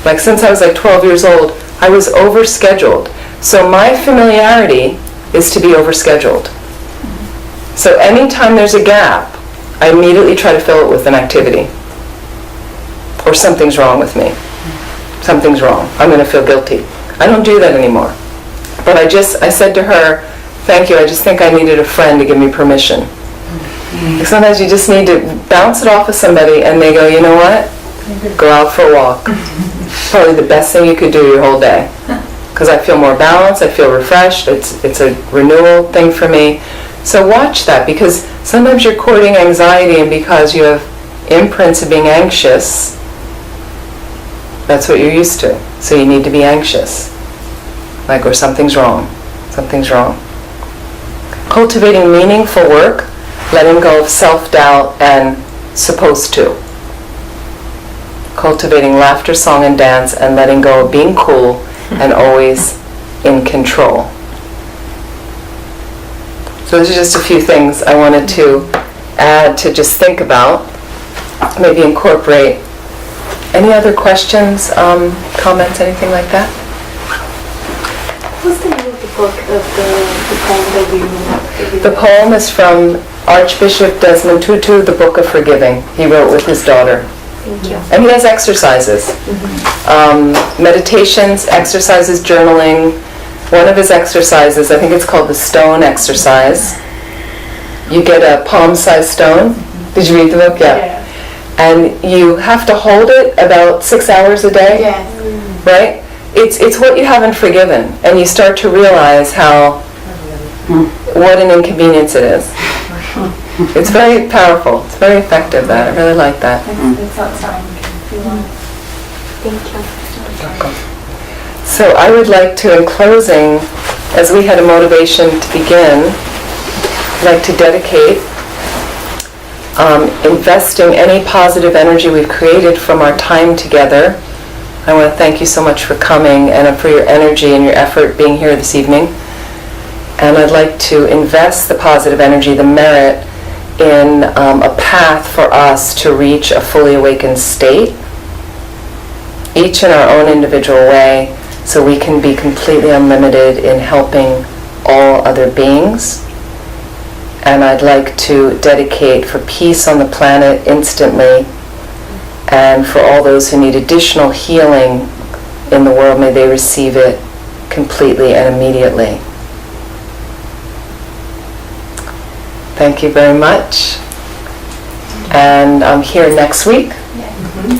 Like since I was like 12 years old, I was overscheduled. So my familiarity is to be overscheduled. So anytime there's a gap, I immediately try to fill it with an activity. Or something's wrong with me. Something's wrong. I'm going to feel guilty. I don't do that anymore. But I said to her, thank you, I just think I needed a friend to give me permission. Like sometimes you just need to bounce it off of somebody and they go, you know what? Go out for a walk. Probably the best thing you could do your whole day. Because I feel more balanced, I feel refreshed, it's a renewal thing for me. So watch that, because sometimes you're courting anxiety, and because you have imprints of being anxious, that's what you're used to. So you need to be anxious. Or something's wrong. Something's wrong. Cultivating meaningful work, letting go of self-doubt and supposed to. Cultivating laughter, song, and dance, and letting go of being cool and always in control. So those are just a few things I wanted to add to just think about, maybe incorporate. Any other questions, comments, anything like that? What's the name of the book of the poem that you The poem is from Archbishop Desmond Tutu, The Book of Forgiving. He wrote with his daughter. Thank you. And he has exercises. Meditations, exercises, journaling, one of his exercises, I think it's called the stone exercise. You get a palm-sized stone. Did you read the book? Yeah. And you have to hold it about 6 hours a day. Yes. Right? It's what you haven't forgiven, and you start to realize what an inconvenience it is. It's very powerful. It's very effective. That I really like that. It's outside. Thank you. So I would like to, in closing, as we had a motivation to begin, like to dedicate investing any positive energy we've created from our time together. I want to thank you so much for coming and for your energy and your effort being here this evening. And I'd like to invest the positive energy, the merit, in a path for us to reach a fully awakened state, each in our own individual way, so we can be completely unlimited in helping all other beings. And I'd like to dedicate for peace on the planet instantly, and for all those who need additional healing in the world, may they receive it completely and immediately. Thank you very much. And I'm here next week,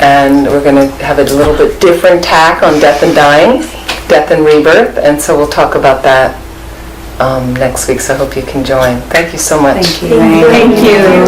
and we're going to have a little bit different tack on death and dying, death and rebirth, and so we'll talk about that next week, so I hope you can join. Thank you so much. Thank you.